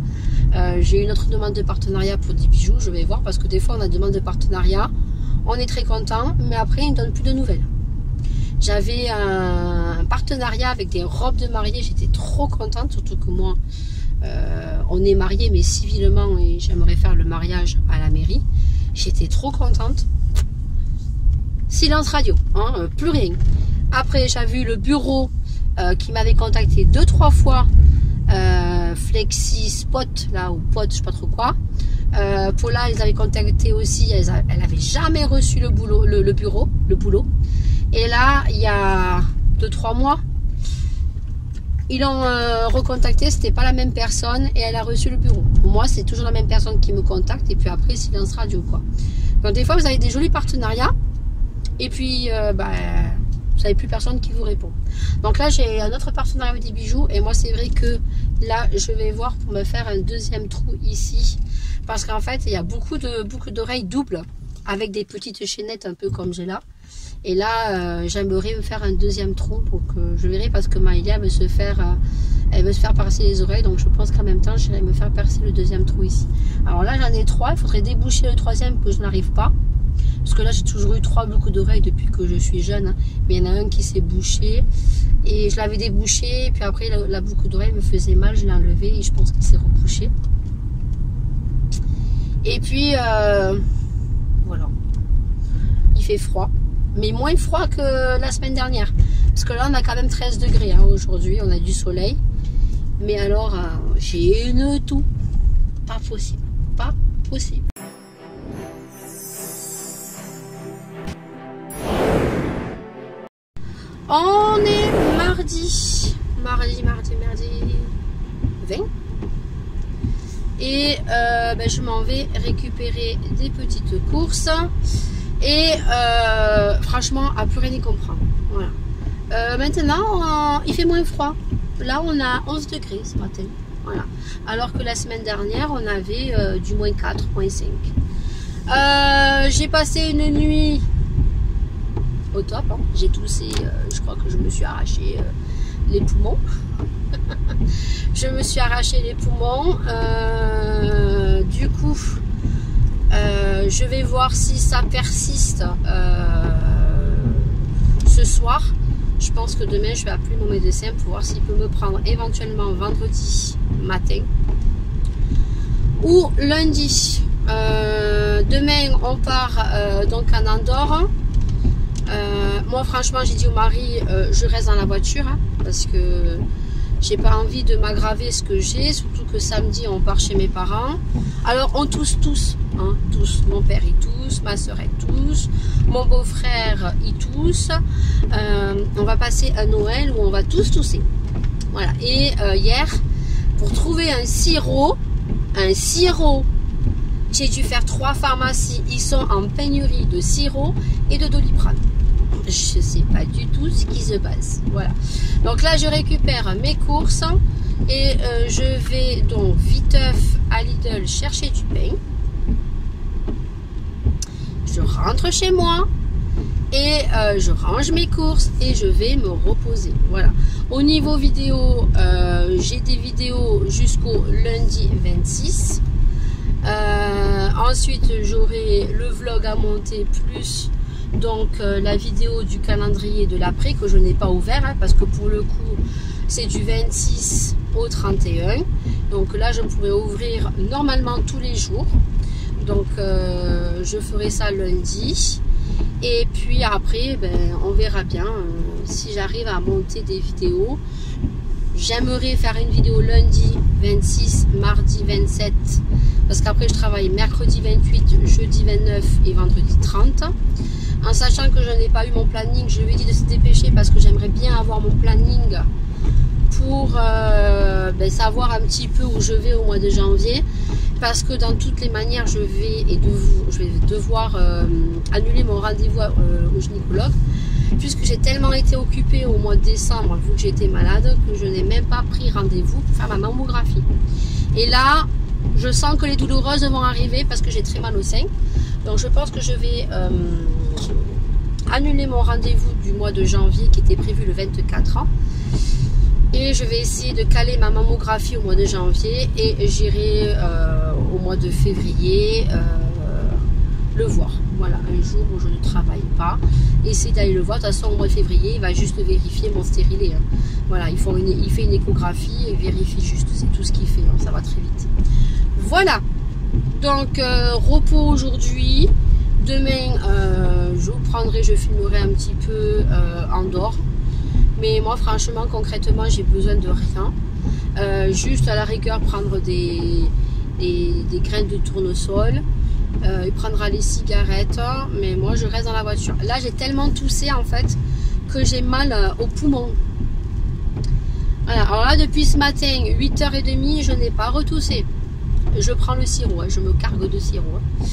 J'ai une autre demande de partenariat pour des bijoux, je vais voir, parce que des fois on a demande de partenariat, on est très content, mais après ils ne donnent plus de nouvelles. J'avais un partenariat avec des robes de mariée, j'étais trop contente, surtout que moi, on est mariés, mais civilement, et j'aimerais faire le mariage à la mairie. J'étais trop contente. Silence radio, hein, plus rien. Après, j'avais eu le bureau qui m'avait contacté 2-3 fois, Flexi Spot, là, ou Pot, je sais pas trop quoi. Paula, ils avaient contacté aussi, elle avait jamais reçu le boulot. Et là, il y a 2-3 mois, ils l'ont recontacté, c'était pas la même personne et elle a reçu le bureau. Moi, c'est toujours la même personne qui me contacte et puis après, silence radio, quoi. Donc, des fois, vous avez des jolis partenariats et puis, vous n'avez plus personne qui vous répond. Donc là, j'ai un autre partenariat avec des bijoux. Et moi, c'est vrai que là, je vais voir pour me faire un deuxième trou ici. Parce qu'en fait, il y a beaucoup d'oreilles doubles avec des petites chaînettes un peu comme j'ai là. Et là, j'aimerais me faire un deuxième trou. Donc, je verrai parce que Maëlia veut se faire percer les oreilles. Donc, je pense qu'en même temps, j'irai me faire percer le deuxième trou ici. Alors là, j'en ai 3. Il faudrait déboucher le troisième que je n'arrive pas. Parce que là, j'ai toujours eu 3 boucles d'oreilles depuis que je suis jeune. Hein. Mais il y en a un qui s'est bouché. Et je l'avais débouché. Puis après, la boucle d'oreille me faisait mal. Je l'ai enlevé et je pense qu'il s'est rebouché. Et puis, voilà. Il fait froid. Mais moins froid que la semaine dernière. Parce que là, on a quand même 13 degrés hein, aujourd'hui, on a du soleil. Mais alors, j'ai une toux. Pas possible, pas possible. On est mardi 20. Et je m'en vais récupérer des petites courses. Et franchement, à plus rien y comprendre. Voilà. Maintenant, il fait moins froid. Là, on a 11 degrés ce matin. Voilà. Alors que la semaine dernière, on avait du moins 4, moins 5. J'ai passé une nuit au top. Hein. J'ai toussé, je crois que je me suis arraché les poumons. Je me suis arraché les poumons. Du coup, je vais voir si ça persiste ce soir. Je pense que demain, je vais appeler mon médecin pour voir s'il peut me prendre éventuellement vendredi matin ou lundi. Demain, on part donc en Andorre. Moi, franchement, j'ai dit au mari, je reste dans la voiture hein, parce que j'ai pas envie de m'aggraver ce que j'ai, surtout que samedi, on part chez mes parents. Alors, on tousse tous, hein, tous. Mon père, il tousse, ma soeur, elle tousse, mon beau-frère, il tousse. On va passer un Noël où on va tous tousser. Voilà. Et hier, pour trouver un sirop, j'ai dû faire 3 pharmacies. Ils sont en pénurie de sirop et de Doliprane. Je sais pas du tout ce qui se passe. Voilà. Donc là, je récupère mes courses et je vais donc viteuf à Lidl chercher du pain. Je rentre chez moi et je range mes courses et je vais me reposer. Voilà. Au niveau vidéo, j'ai des vidéos jusqu'au lundi 26. Ensuite, j'aurai le vlog à monter plus donc la vidéo du calendrier de l'après que je n'ai pas ouvert hein, parce que pour le coup c'est du 26 au 31. Donc là je pourrais ouvrir normalement tous les jours. Donc je ferai ça lundi. Et puis après on verra bien si j'arrive à monter des vidéos. J'aimerais faire une vidéo lundi 26, mardi 27 parce qu'après je travaille mercredi 28, jeudi 29 et vendredi 30. En sachant que je n'ai pas eu mon planning, je lui ai dit de se dépêcher parce que j'aimerais bien avoir mon planning pour savoir un petit peu où je vais au mois de janvier. Parce que dans toutes les manières, je vais devoir annuler mon rendez-vous au gynécologue. Puisque j'ai tellement été occupée au mois de décembre, vu que j'étais malade, que je n'ai même pas pris rendez-vous pour faire ma mammographie. Et là, je sens que les douloureuses vont arriver parce que j'ai très mal au sein. Donc je pense que je vais annuler mon rendez-vous du mois de janvier qui était prévu le 24 ans. Et je vais essayer de caler ma mammographie au mois de janvier et j'irai au mois de février le voir. Voilà, un jour où je ne travaille pas. Essayer d'aller le voir. De toute façon, au mois de février, il va juste vérifier mon stérilet. Hein. Voilà, il fait une échographie et vérifie juste. C'est tout ce qu'il fait. Hein. Ça va très vite. Voilà. Donc, repos aujourd'hui. Demain, je filmerai un petit peu Andorre. Mais moi, franchement, concrètement, j'ai besoin de rien. Juste à la rigueur, prendre des graines de tournesol. Il prendra les cigarettes. Mais moi, je reste dans la voiture. Là, j'ai tellement toussé, en fait, que j'ai mal aux poumons. Voilà. Alors là, depuis ce matin, 8h30, je n'ai pas retoussé. Je prends le sirop. Hein, je me cargue de sirop. Hein.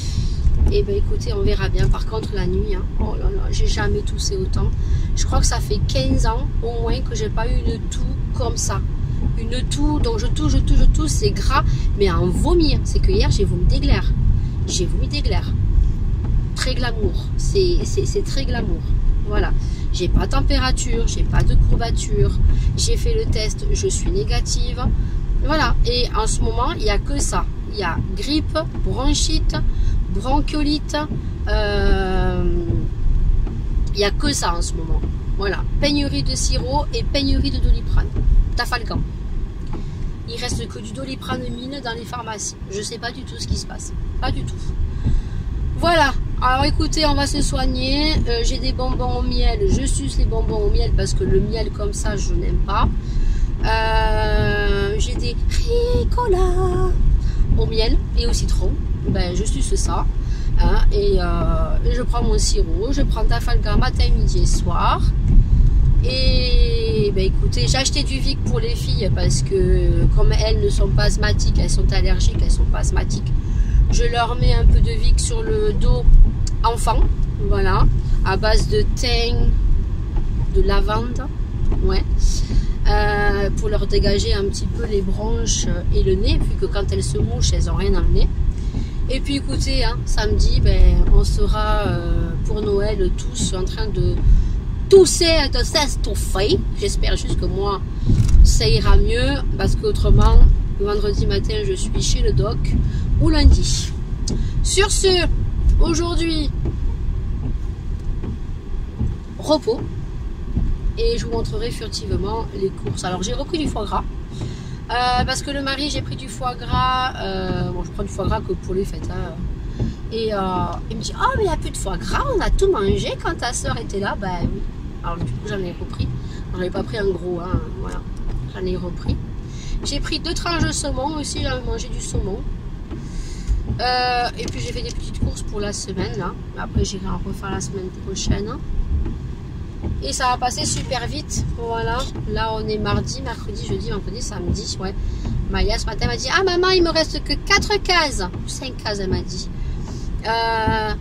Et ben écoutez, on verra bien. Par contre, la nuit, hein, oh là là, j'ai jamais toussé autant. Je crois que ça fait 15 ans au moins que j'ai pas eu une toux comme ça. Une toux, donc je tousse, c'est gras, mais à en vomir. C'est que hier, j'ai vomi des glaires. J'ai vomi des glaires. Très glamour. C'est très glamour. Voilà. J'ai pas de température, j'ai pas de courbature. J'ai fait le test, je suis négative. Voilà. Et en ce moment, il n'y a que ça. Il y a grippe, bronchite, bronchiolite. Il n'y a que ça en ce moment. Voilà. Pénurie de sirop et pénurie de Doliprane. Tafalgan. Il reste que du Doliprane mine dans les pharmacies. Je ne sais pas du tout ce qui se passe. Pas du tout. Voilà. Alors écoutez, on va se soigner. J'ai des bonbons au miel. Je suce les bonbons au miel parce que le miel comme ça, je n'aime pas. J'ai des Ricola au miel et au citron. Ben, je suce ça. Hein, et je prends mon sirop. Je prends Tafalgar matin, midi et soir. Et ben, écoutez, j'ai acheté du Vic pour les filles parce que comme elles ne sont pas asthmatiques, elles sont allergiques, elles sont pas asthmatiques. Je leur mets un peu de Vic sur le dos enfant, voilà, à base de thym, de lavande, ouais, pour leur dégager un petit peu les bronches et le nez, vu que quand elles se mouchent, elles n'ont rien à le nez. Et puis écoutez, hein, samedi, ben, on sera pour Noël tous en train de tousser, de s'estouffer. J'espère juste que moi, ça ira mieux, parce qu'autrement, le vendredi matin, je suis chez le doc, ou lundi. Sur ce, aujourd'hui, repos. Et je vous montrerai furtivement les courses. Alors, j'ai repris du foie gras. Parce que le mari, j'ai pris du foie gras. Bon, je prends du foie gras que pour les fêtes. Hein. Et il me dit, oh, mais il n'y a plus de foie gras, on a tout mangé quand ta soeur était là. Ben oui. Alors, du coup, j'en ai repris. J'en avais pas pris un gros, hein. Voilà. J'en ai repris. J'ai pris 2 tranches de saumon aussi, j'avais mangé du saumon. Et puis j'ai fait des petites courses pour la semaine là. Après j'irai en refaire la semaine prochaine. Et ça va passer super vite. Voilà. Là on est mardi, mercredi, jeudi, vendredi, samedi. Ouais. Maya ce matin m'a dit, ah maman il me reste que 4 cases. 5 cases elle m'a dit.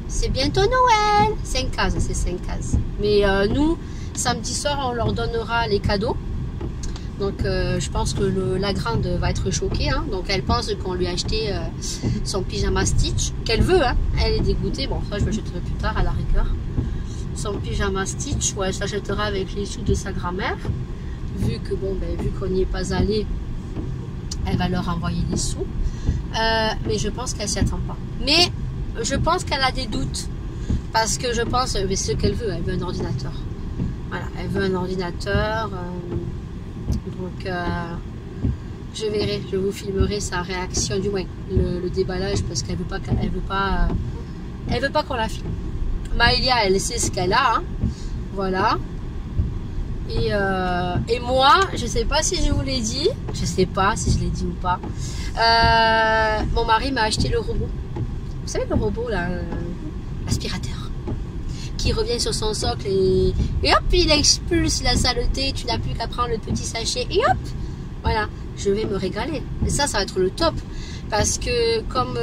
C'est bientôt Noël. 5 cases, c'est 5 cases. Mais nous, samedi soir on leur donnera les cadeaux. Donc je pense que la grande va être choquée. Hein. Donc elle pense qu'on lui a acheté son pyjama Stitch. Qu'elle veut. Hein. Elle est dégoûtée. Bon, ça je le jetterai plus tard à la rigueur. Son pyjama Stitch. Ouais, elle s'achètera avec les sous de sa grand-mère. Vu que bon, ben, vu qu'on n'y est pas allé, elle va leur envoyer des sous. Mais je pense qu'elle s'y attend pas. Mais je pense qu'elle a des doutes. Parce que je pense, mais ce qu'elle veut, elle veut un ordinateur. Voilà, elle veut un ordinateur. Donc je verrai, je vous filmerai sa réaction, du moins le déballage, parce qu'elle veut pas qu'on la filme. Maëlia, elle sait ce qu'elle a, hein. Voilà. Et moi, je sais pas si je vous l'ai dit, je sais pas si je l'ai dit ou pas. Mon mari m'a acheté le robot. Vous savez le robot là, l'aspirateur, qui revient sur son socle et hop, il expulse la saleté. Tu n'as plus qu'à prendre le petit sachet et hop, voilà, je vais me régaler. Et ça va être le top, parce que comme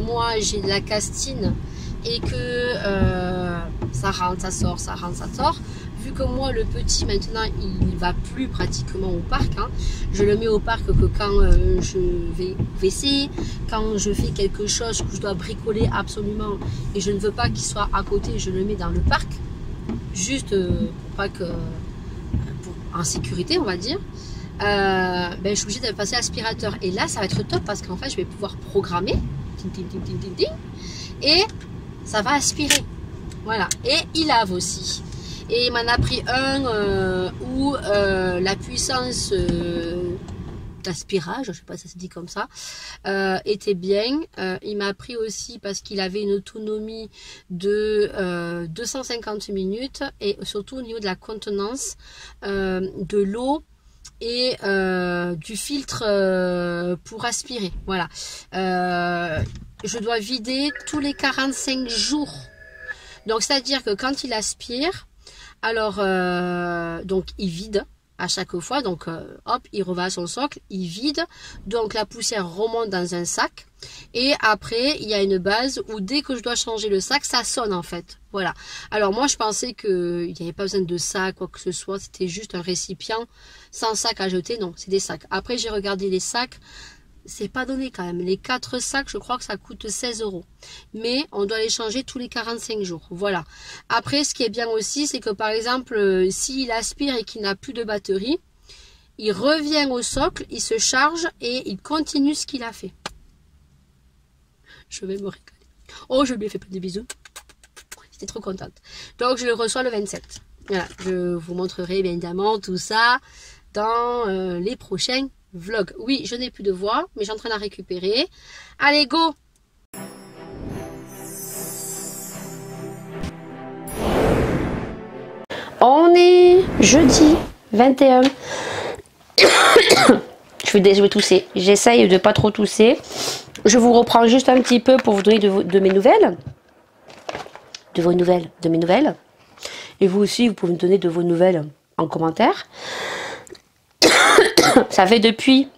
moi j'ai de la castine et que ça rentre, ça sort, ça rentre, ça sort. Vu que moi le petit maintenant il va plus pratiquement au parc, hein. Je le mets au parc que quand je vais WC, quand je fais quelque chose que je dois bricoler absolument et je ne veux pas qu'il soit à côté, je le mets dans le parc, juste pour pas que en sécurité on va dire. Ben, je suis obligée de passer aspirateur, et là ça va être top parce qu'en fait je vais pouvoir programmer ting, ting, ting, ting, ting, ting, et ça va aspirer, voilà. Et il lave aussi. Et il m'en a pris un où la puissance d'aspirage, je ne sais pas si ça se dit comme ça, était bien. Il m'a pris aussi parce qu'il avait une autonomie de 250 minutes, et surtout au niveau de la contenance de l'eau et du filtre pour aspirer. Voilà. Je dois vider tous les 45 jours. Donc c'est-à-dire que quand il aspire, alors, donc il vide à chaque fois, donc hop, il revient à son socle, il vide, donc la poussière remonte dans un sac, et après il y a une base où dès que je dois changer le sac, ça sonne en fait, voilà. Alors moi je pensais qu'il n'y avait pas besoin de sac, quoi que ce soit, c'était juste un récipient sans sac à jeter, non, c'est des sacs. Après j'ai regardé les sacs, c'est pas donné quand même. Les 4 sacs, je crois que ça coûte 16 €. Mais on doit les changer tous les 45 jours. Voilà. Après, ce qui est bien aussi, c'est que par exemple, s'il aspire et qu'il n'a plus de batterie, il revient au socle, il se charge et il continue ce qu'il a fait. Je vais me régaler. Oh, je lui ai fait plein de bisous. J'étais trop contente. Donc, je le reçois le 27. Voilà. Je vous montrerai bien évidemment tout ça dans les prochains vlog. Oui, je n'ai plus de voix, mais j'ai en train de la récupérer. Allez, go! On est jeudi 21. Je vais tousser. J'essaye de pas trop tousser. Je vous reprends juste un petit peu pour vous donner de mes nouvelles. De mes nouvelles. Et vous aussi, vous pouvez me donner de vos nouvelles en commentaire. Ça fait depuis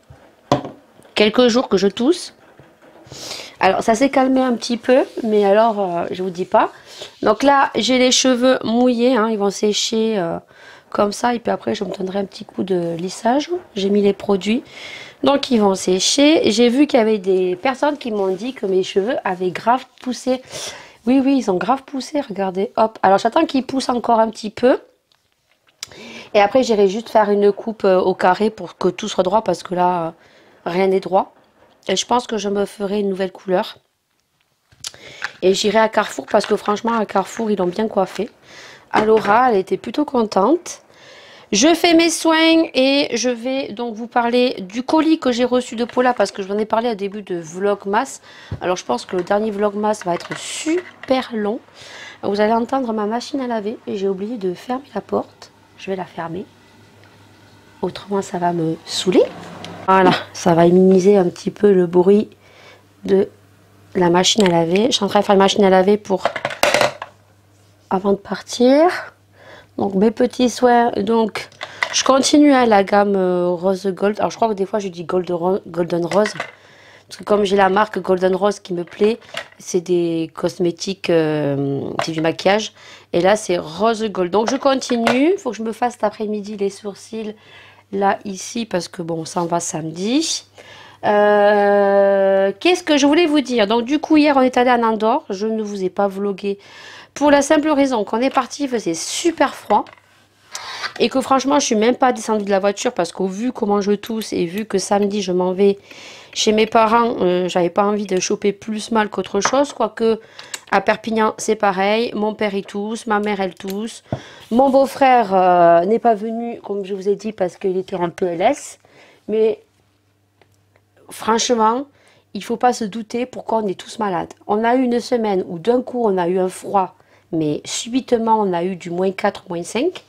quelques jours que je tousse. Alors, ça s'est calmé un petit peu, mais alors, je vous dis pas. Donc là, j'ai les cheveux mouillés, hein, ils vont sécher comme ça. Et puis après, je me donnerai un petit coup de lissage. J'ai mis les produits. Donc, ils vont sécher. J'ai vu qu'il y avait des personnes qui m'ont dit que mes cheveux avaient grave poussé. Oui, oui, ils ont grave poussé, regardez. Hop, alors j'attends qu'ils poussent encore un petit peu. Et après, j'irai juste faire une coupe au carré pour que tout soit droit parce que là, rien n'est droit. Et je pense que je me ferai une nouvelle couleur. Et j'irai à Carrefour parce que franchement, à Carrefour, ils l'ont bien coiffé. Laura, elle était plutôt contente. Je fais mes soins et je vais donc vous parler du colis que j'ai reçu de Paula parce que je vous en ai parlé au début de Vlogmas. Alors, je pense que le dernier Vlogmas va être super long. Vous allez entendre ma machine à laver et j'ai oublié de fermer la porte. Je vais la fermer. Autrement, ça va me saouler. Voilà, ça va minimiser un petit peu le bruit de la machine à laver. Je suis en train de faire une machine à laver pour avant de partir. Donc mes petits soins. Donc je continue à la gamme rose gold. Alors je crois que des fois je dis golden rose. Parce que comme j'ai la marque Golden Rose qui me plaît, c'est des cosmétiques, c'est du maquillage. Et là c'est rose gold. Donc je continue. Il faut que je me fasse cet après-midi les sourcils. Là, ici, parce que bon, ça en va samedi. Qu'est-ce que je voulais vous dire? Donc, du coup, hier, on est allé à Andorre. Je ne vous ai pas vlogué pour la simple raison qu'on est parti, il faisait super froid. Et que franchement, je suis même pas descendue de la voiture parce qu'au vu comment je tousse et vu que samedi, je m'en vais chez mes parents, j'avais pas envie de choper plus mal qu'autre chose. Quoique, à Perpignan, c'est pareil. Mon père, il tousse. Ma mère, elle tousse. Mon beau-frère n'est pas venu, comme je vous ai dit, parce qu'il était en PLS. Mais franchement, il ne faut pas se douter pourquoi on est tous malades. On a eu une semaine où d'un coup, on a eu un froid. Mais subitement, on a eu du -4, -5.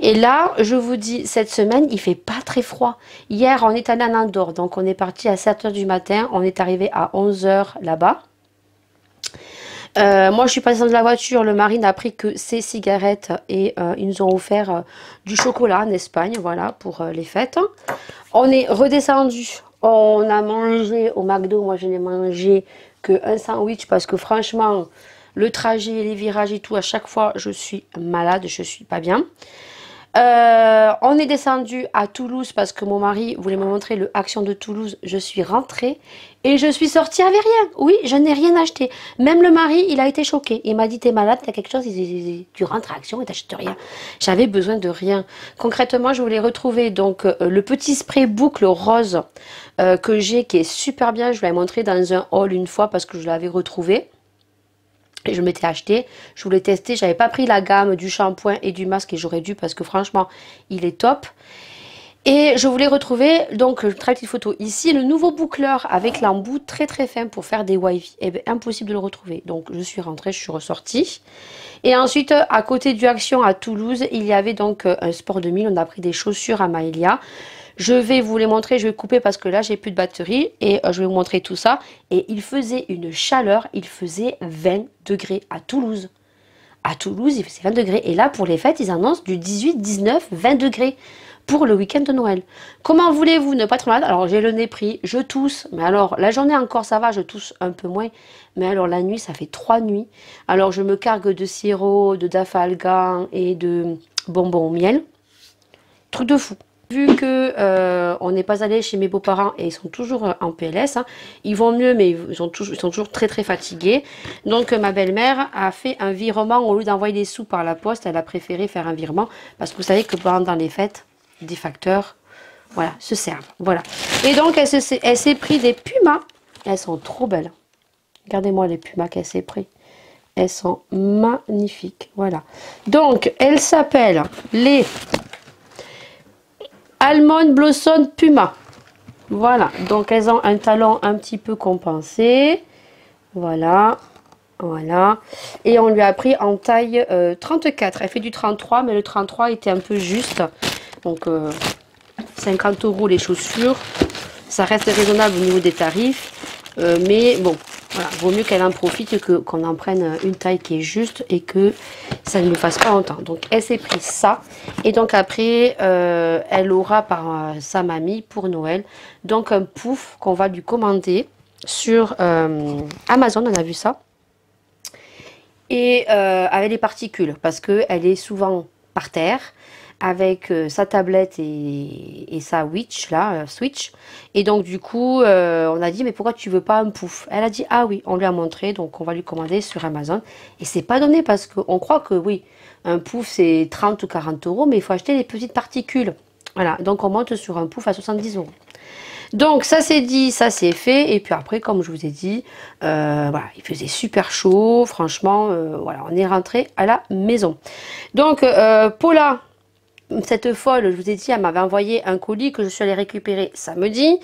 Et là, je vous dis, cette semaine, il fait pas très froid. Hier, on est allé à Andorre. Donc, on est parti à 7 h du matin. On est arrivé à 11 h là-bas. Moi, je suis passée dans la voiture. Le mari n'a pris que ses cigarettes et ils nous ont offert du chocolat en Espagne, voilà, pour les fêtes. On est redescendu. On a mangé au McDo. Moi, je n'ai mangé qu'un sandwich parce que franchement, le trajet, les virages et tout, à chaque fois, je suis malade, je suis pas bien. On est descendu à Toulouse parce que mon mari voulait me montrer le Action de Toulouse. Je suis rentrée et je suis sortie avec rien. Oui, je n'ai rien acheté. Même le mari, il a été choqué. Il m'a dit, t'es malade, t'as quelque chose. Tu rentres à Action et t'achètes rien. J'avais besoin de rien. Concrètement, je voulais retrouver donc le petit spray boucle rose que j'ai, qui est super bien. Je vous l'ai montré dans un haul une fois parce que je l'avais retrouvé. Et je m'étais acheté, je voulais tester, j'avais pas pris la gamme du shampoing et du masque et j'aurais dû parce que franchement il est top. Et je voulais retrouver, donc je traite une photo ici, le nouveau boucleur avec l'embout très très fin pour faire des wavy. Et bien impossible de le retrouver, donc je suis rentrée, je suis ressortie. Et ensuite à côté du Action à Toulouse, il y avait donc un Sport 2000, on a pris des chaussures à Maëlia. Je vais vous les montrer, je vais couper parce que là j'ai plus de batterie et je vais vous montrer tout ça. Et il faisait une chaleur, il faisait 20 degrés à Toulouse. À Toulouse, il faisait 20 degrés. Et là pour les fêtes, ils annoncent du 18, 19, 20 degrés pour le week-end de Noël. Comment voulez-vous ne pas être malade? Alors j'ai le nez pris, je tousse. Mais alors la journée encore ça va, je tousse un peu moins. Mais alors la nuit, ça fait 3 nuits. Alors je me cargue de sirop, de dafalgan et de bonbons au miel. Truc de fou. Vu que on n'est pas allé chez mes beaux-parents et ils sont toujours en PLS, hein, ils vont mieux mais ils sont toujours très très fatigués. Donc ma belle-mère a fait un virement au lieu d'envoyer des sous par la poste, elle a préféré faire un virement parce que vous savez que pendant les fêtes, des facteurs, voilà, se servent. Voilà. Et donc elle s'est pris des pumas, elles sont trop belles. Regardez-moi les pumas qu'elle s'est pris. Elles sont magnifiques. Voilà. Donc elles s'appellent les Almond Blossom Puma. Voilà, donc elles ont un talon un petit peu compensé. Voilà, Voilà. Et on lui a pris en taille 34. Elle fait du 33, mais le 33 était un peu juste. Donc 50 € les chaussures. Ça reste raisonnable au niveau des tarifs. Mais bon, voilà, vaut mieux qu'elle en profite que qu'on en prenne une taille qui est juste et que ça ne me fasse pas longtemps. Donc elle s'est pris ça. Et donc après, elle aura par sa mamie pour Noël. Donc un pouf qu'on va lui commander sur Amazon, on a vu ça. Et avec les particules, parce qu'elle est souvent par terre, avec sa tablette et sa Switch. Et donc du coup, on a dit, mais pourquoi tu veux pas un pouf? Elle a dit, ah oui, on lui a montré, donc on va lui commander sur Amazon. Et c'est pas donné, parce qu'on croit que oui, un pouf c'est 30 ou 40 €, mais il faut acheter les petites particules. Voilà, donc on monte sur un pouf à 70 €. Donc ça c'est dit, ça c'est fait. Et puis après, comme je vous ai dit, voilà, il faisait super chaud. Franchement, voilà, on est rentré à la maison. Donc Paula, cette folle, je vous ai dit, elle m'avait envoyé un colis que je suis allée récupérer samedi,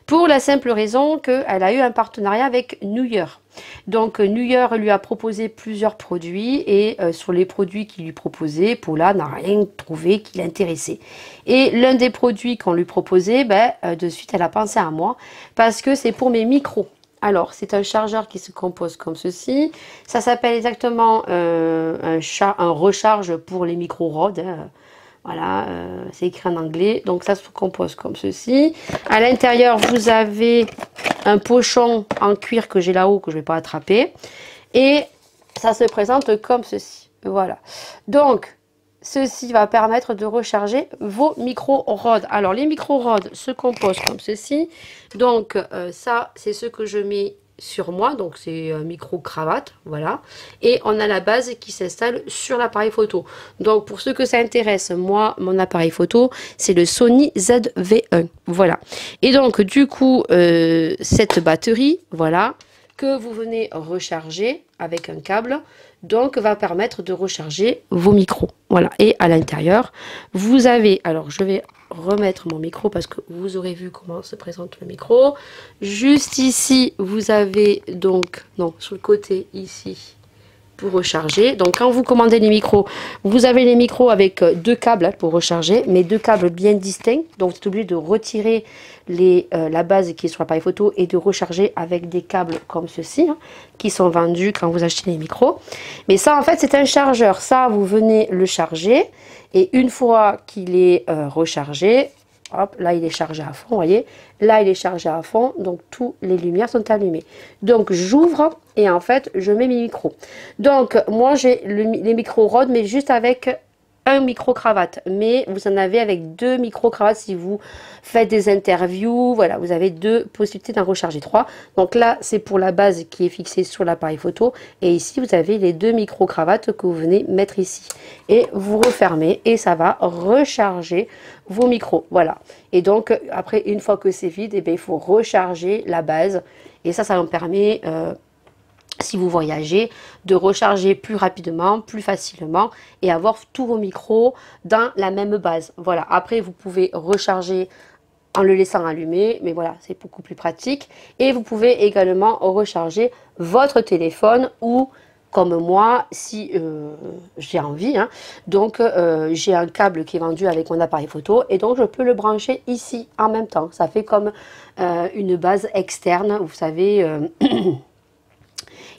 pour la simple raison qu'elle a eu un partenariat avec New Year. Donc New Year lui a proposé plusieurs produits, et sur les produits qu'il lui proposait, Paula n'a rien trouvé qui l'intéressait. Et l'un des produits qu'on lui proposait, de suite elle a pensé à moi, parce que c'est pour mes micros. Alors, c'est un chargeur qui se compose comme ceci. Ça s'appelle exactement un recharge pour les micro-rods. Hein. Voilà, c'est écrit en anglais. Donc, ça se compose comme ceci. À l'intérieur, vous avez un pochon en cuir que j'ai là-haut, que je ne vais pas attraper. Et ça se présente comme ceci. Voilà. Donc, ceci va permettre de recharger vos micro-rods. Alors, les micro-rods se composent comme ceci. Donc, ça, c'est ce que je mets sur moi. Donc, c'est un micro-cravate. Voilà. Et on a la base qui s'installe sur l'appareil photo. Donc, pour ceux que ça intéresse, moi, mon appareil photo, c'est le Sony ZV-1. Voilà. Et donc, du coup, cette batterie, voilà, que vous venez recharger avec un câble, donc va permettre de recharger vos micros. Voilà. Et à l'intérieur, vous avez, alors je vais remettre mon micro parce que vous aurez vu comment se présente le micro. Juste ici, vous avez donc, non, sur le côté ici, pour recharger. Donc quand vous commandez les micros, vous avez les micros avec deux câbles pour recharger, mais deux câbles bien distincts. Donc vous êtes obligé de retirer la base qui est sur l'appareil photo et de recharger avec des câbles comme ceci, hein, qui sont vendus quand vous achetez les micros. Mais ça en fait c'est un chargeur. Ça vous venez le charger, et une fois qu'il est rechargé, hop, là il est chargé à fond, vous voyez, là il est chargé à fond, donc toutes les lumières sont allumées. Donc j'ouvre et en fait je mets mes micros. Donc moi j'ai les micros Rode, mais juste avec un micro-cravate, mais vous en avez avec deux micro-cravates si vous faites des interviews. Voilà, vous avez deux possibilités d'en recharger trois. Donc là, c'est pour la base qui est fixée sur l'appareil photo. Et ici, vous avez les deux micro-cravates que vous venez mettre ici. Et vous refermez et ça va recharger vos micros. Voilà. Et donc, après, une fois que c'est vide, eh bien, il faut recharger la base. Et ça me permet... si vous voyagez, de recharger plus rapidement, plus facilement, et avoir tous vos micros dans la même base. Voilà, après vous pouvez recharger en le laissant allumer, mais voilà, c'est beaucoup plus pratique. Et vous pouvez également recharger votre téléphone, ou comme moi, si j'ai envie, hein. Donc j'ai un câble qui est vendu avec mon appareil photo, et donc je peux le brancher ici en même temps. Ça fait comme une base externe, vous savez...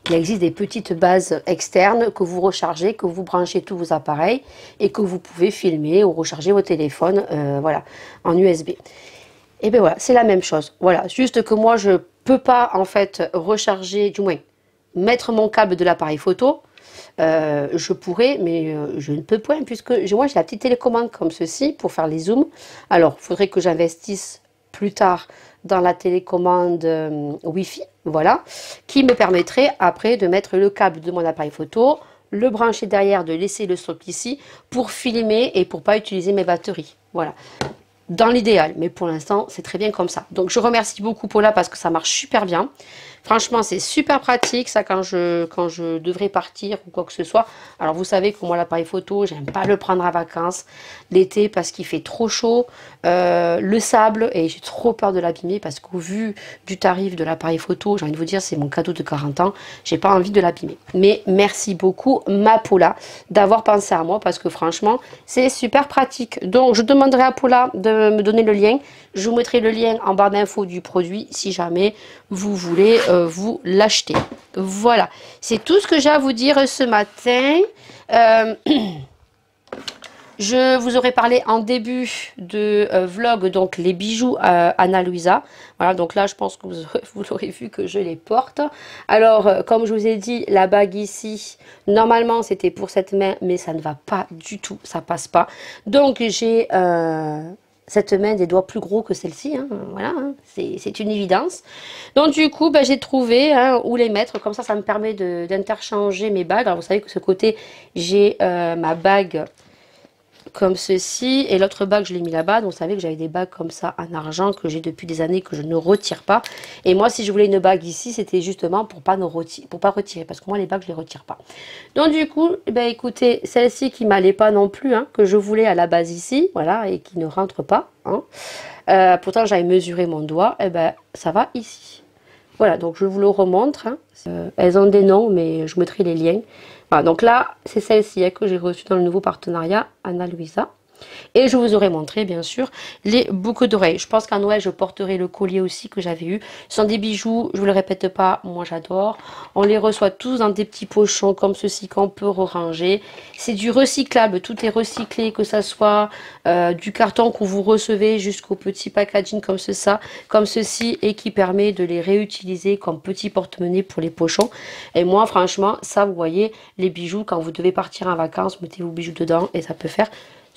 Il existe des petites bases externes que vous rechargez, que vous branchez tous vos appareils et que vous pouvez filmer ou recharger vos téléphones, voilà, en USB. Et bien voilà, c'est la même chose. Voilà, juste que moi je peux pas en fait recharger, du moins mettre mon câble de l'appareil photo. Je pourrais, mais je ne peux point, puisque moi j'ai la petite télécommande comme ceci pour faire les zooms. Alors, il faudrait que j'investisse plus tard dans la télécommande Wi-Fi, voilà, qui me permettrait après de mettre le câble de mon appareil photo, le brancher derrière, de laisser le socle ici pour filmer et pour pas utiliser mes batteries. Voilà. dans l'idéal. Mais pour l'instant, c'est très bien comme ça. Donc, je remercie beaucoup Paula parce que ça marche super bien. Franchement, c'est super pratique, ça, quand je devrais partir ou quoi que ce soit. Alors, vous savez que moi, l'appareil photo, j'aime pas le prendre à vacances l'été parce qu'il fait trop chaud. Le sable, et j'ai trop peur de l'abîmer parce qu'au vu du tarif de l'appareil photo, j'ai envie de vous dire, c'est mon cadeau de 40 ans. J'ai pas envie de l'abîmer. Mais merci beaucoup, ma Paula, d'avoir pensé à moi parce que franchement, c'est super pratique. Donc, je demanderai à Paula de me donner le lien. Je vous mettrai le lien en barre d'infos du produit si jamais vous voulez vous l'acheter. Voilà, c'est tout ce que j'ai à vous dire ce matin. Je vous aurais parlé en début de vlog, donc les bijoux Ana Luisa. Voilà, donc là, je pense que vous l'aurez vu que je les porte. Alors, comme je vous ai dit, la bague ici, normalement, c'était pour cette main, mais ça ne va pas du tout, ça passe pas. Donc, j'ai cette main des doigts plus gros que celle-ci, hein, voilà, hein, c'est une évidence. Donc, du coup, bah, j'ai trouvé où les mettre. Comme ça me permet d'interchanger mes bagues. Alors, vous savez que ce côté, j'ai ma bague comme ceci, et l'autre bague je l'ai mis là-bas. Donc vous savez que j'avais des bagues comme ça en argent que j'ai depuis des années que je ne retire pas. Et moi, si je voulais une bague ici, c'était justement pour pas retirer, parce que moi les bagues je les retire pas. Donc du coup, ben écoutez, celle-ci qui m'allait pas non plus, hein, que je voulais à la base ici, voilà, et qui ne rentre pas, hein. Pourtant j'avais mesuré mon doigt, et ben ça va ici. Voilà, donc je vous le remontre, hein. Elles ont des noms, mais je vous mettrai les liens. Voilà, donc là, c'est celle-ci que j'ai reçue dans le nouveau partenariat Ana Luisa. Et je vous aurais montré, bien sûr, les boucles d'oreilles. Je pense qu'à Noël, je porterai le collier aussi que j'avais eu. Ce sont des bijoux, je ne vous le répète pas, moi j'adore. On les reçoit tous dans des petits pochons comme ceci qu'on peut ranger. C'est du recyclable, tout est recyclé, que ça soit du carton que vous recevez jusqu'au petit packaging comme ceci, et qui permet de les réutiliser comme petit porte-monnaie pour les pochons. Et moi, franchement, ça, vous voyez, les bijoux, quand vous devez partir en vacances, mettez vos bijoux dedans et ça peut faire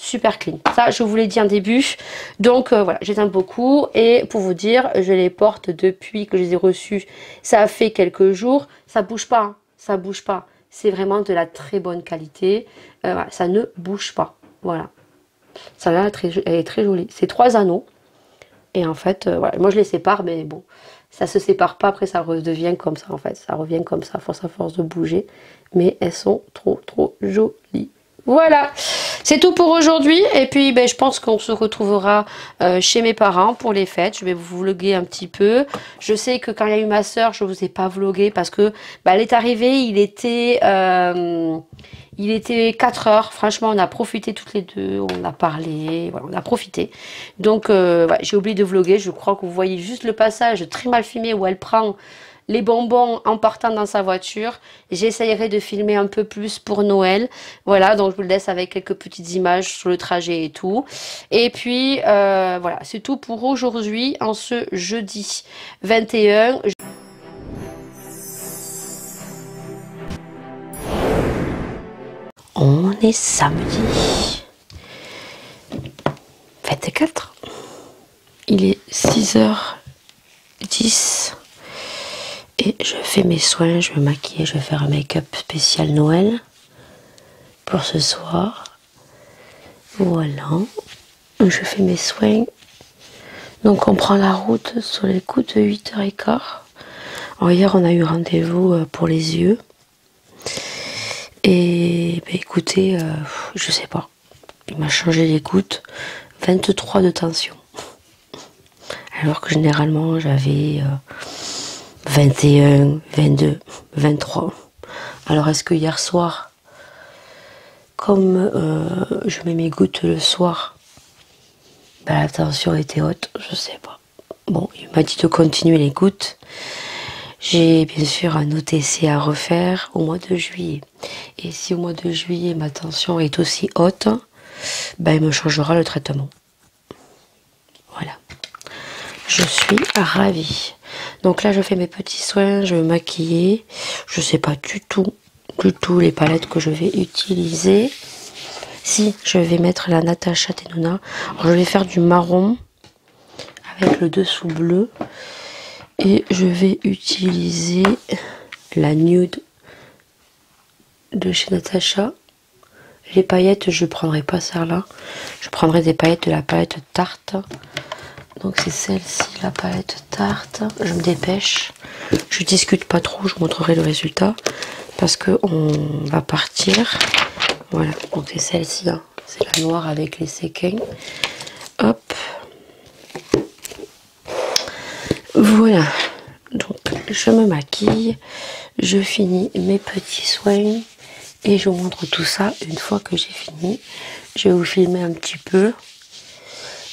super clean. Ça, je vous l'ai dit en début. Donc, voilà, j'aime beaucoup. Et pour vous dire, je les porte depuis que je les ai reçus. Ça fait quelques jours. Ça bouge pas, hein. Ça bouge pas. C'est vraiment de la très bonne qualité. Voilà, ça ne bouge pas. Voilà. Ça là, elle est très jolie. C'est 3 anneaux. Et en fait, voilà. Moi, je les sépare, mais bon, ça se sépare pas. Après, ça redevient comme ça, en fait. Ça revient comme ça, à force de bouger. Mais elles sont trop, trop jolies. Voilà, c'est tout pour aujourd'hui. Et puis, ben, je pense qu'on se retrouvera chez mes parents pour les fêtes. Je vais vous vloguer un petit peu. Je sais que quand il y a eu ma soeur, je ne vous ai pas vlogué parce que ben, elle est arrivée, il était 4 heures. Franchement, on a profité toutes les deux. On a parlé, voilà, on a profité. Donc, ouais, j'ai oublié de vloguer. Je crois que vous voyez juste le passage très mal filmé où elle prend les bonbons en partant dans sa voiture. J'essayerai de filmer un peu plus pour Noël. Voilà, donc je vous le laisse avec quelques petites images sur le trajet et tout. Et puis, voilà, c'est tout pour aujourd'hui, en ce jeudi 21. On est samedi 24. Il est 6h10. Et je fais mes soins, je vais me maquiller, je vais faire un make-up spécial Noël pour ce soir. Voilà, je fais mes soins. Donc on prend la route sur les coups de 8h15. Alors hier on a eu rendez-vous pour les yeux. Et bah, écoutez, je sais pas, il m'a changé les gouttes, 23 de tension. Alors que généralement j'avais 21, 22, 23. Alors est-ce que hier soir, comme je mets mes gouttes le soir, ben, la tension était haute, je sais pas. Bon, il m'a dit de continuer les gouttes. J'ai bien sûr un OTC à refaire au mois de juillet. Et si au mois de juillet ma tension est aussi haute, ben, il me changera le traitement. Voilà. Je suis ravie. Donc là, je fais mes petits soins, je vais me maquiller. Je sais pas du tout les palettes que je vais utiliser. Si, je vais mettre la Natasha Denona. Alors, je vais faire du marron avec le dessous bleu. Et je vais utiliser la nude de chez Natasha. Les paillettes, je prendrai pas celle-là. Je prendrai des paillettes de la palette Tarte. Donc c'est celle-ci, la palette Tarte. Je me dépêche. Je discute pas trop, je vous montrerai le résultat. Parce que on va partir. Voilà, donc c'est celle-ci. Hein. C'est la noire avec les séquins. Hop. Voilà. Donc je me maquille. Je finis mes petits soins. Et je vous montre tout ça une fois que j'ai fini. Je vais vous filmer un petit peu.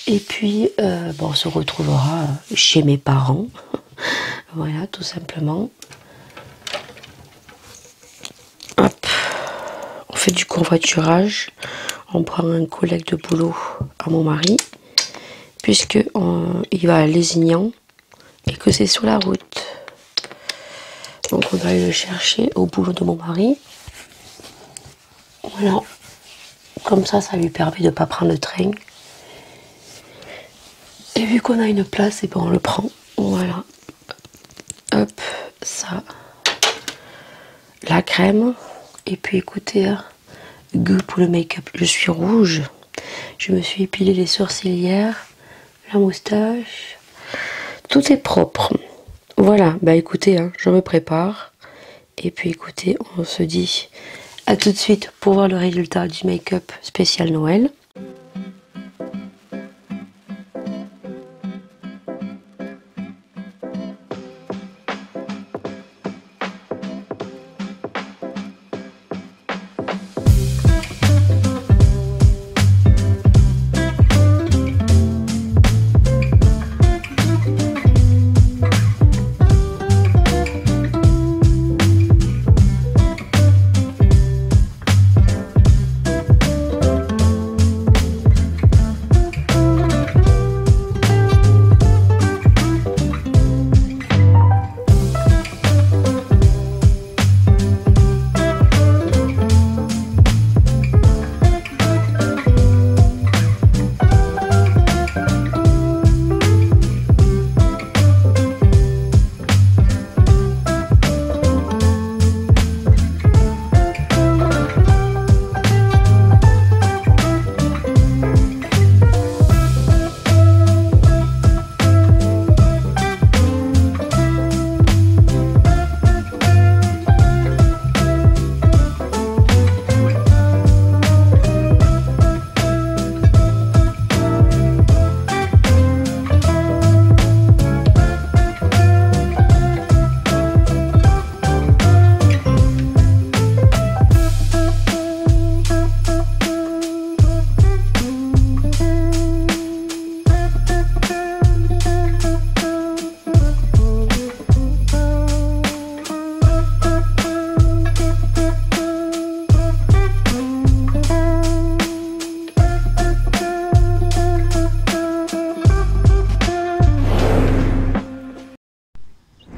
Et puis, bon, on se retrouvera chez mes parents. Voilà, tout simplement. Hop. On fait du covoiturage. On prend un collègue de boulot à mon mari. Puisque il va à Lézignan. Et que c'est sur la route. Donc on va aller le chercher au boulot de mon mari. Voilà, comme ça lui permet de ne pas prendre le train. Et vu qu'on a une place, et ben on le prend. Voilà. Hop, ça. La crème. Et puis écoutez, goût pour le make-up. Je suis rouge. Je me suis épilé les sourcilières, la moustache. Tout est propre. Voilà, bah écoutez, je me prépare. Et puis écoutez, on se dit... A tout de suite pour voir le résultat du make-up spécial Noël.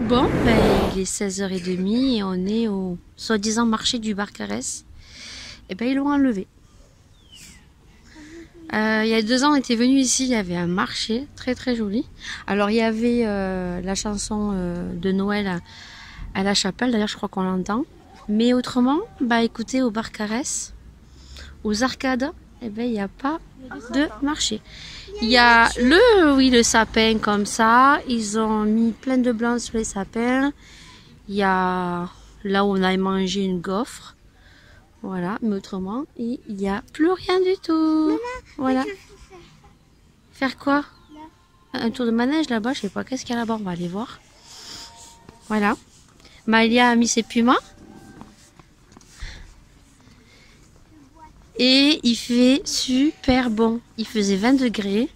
Bon, il est 16h30 et on est au soi-disant marché du Barcarès. Et ben ils l'ont enlevé. Il y a 2 ans, on était venu ici, il y avait un marché très très joli. Alors il y avait la chanson de Noël à la chapelle, d'ailleurs je crois qu'on l'entend. Mais autrement, bah écoutez, au Barcarès, aux arcades, eh ben il n'y a pas de marché. Il y a le sapin comme ça, ils ont mis plein de blanc sur les sapins. Il y a là où on a mangé une gaufre. Voilà, mais autrement, il n'y a plus rien du tout. Maman, voilà. Faire quoi? Un tour de manège là-bas, je sais pas qu'est-ce qu'il y a là-bas, on va aller voir. Voilà. Malia a mis ses pumas. Et il fait super bon. Il faisait 20 degrés.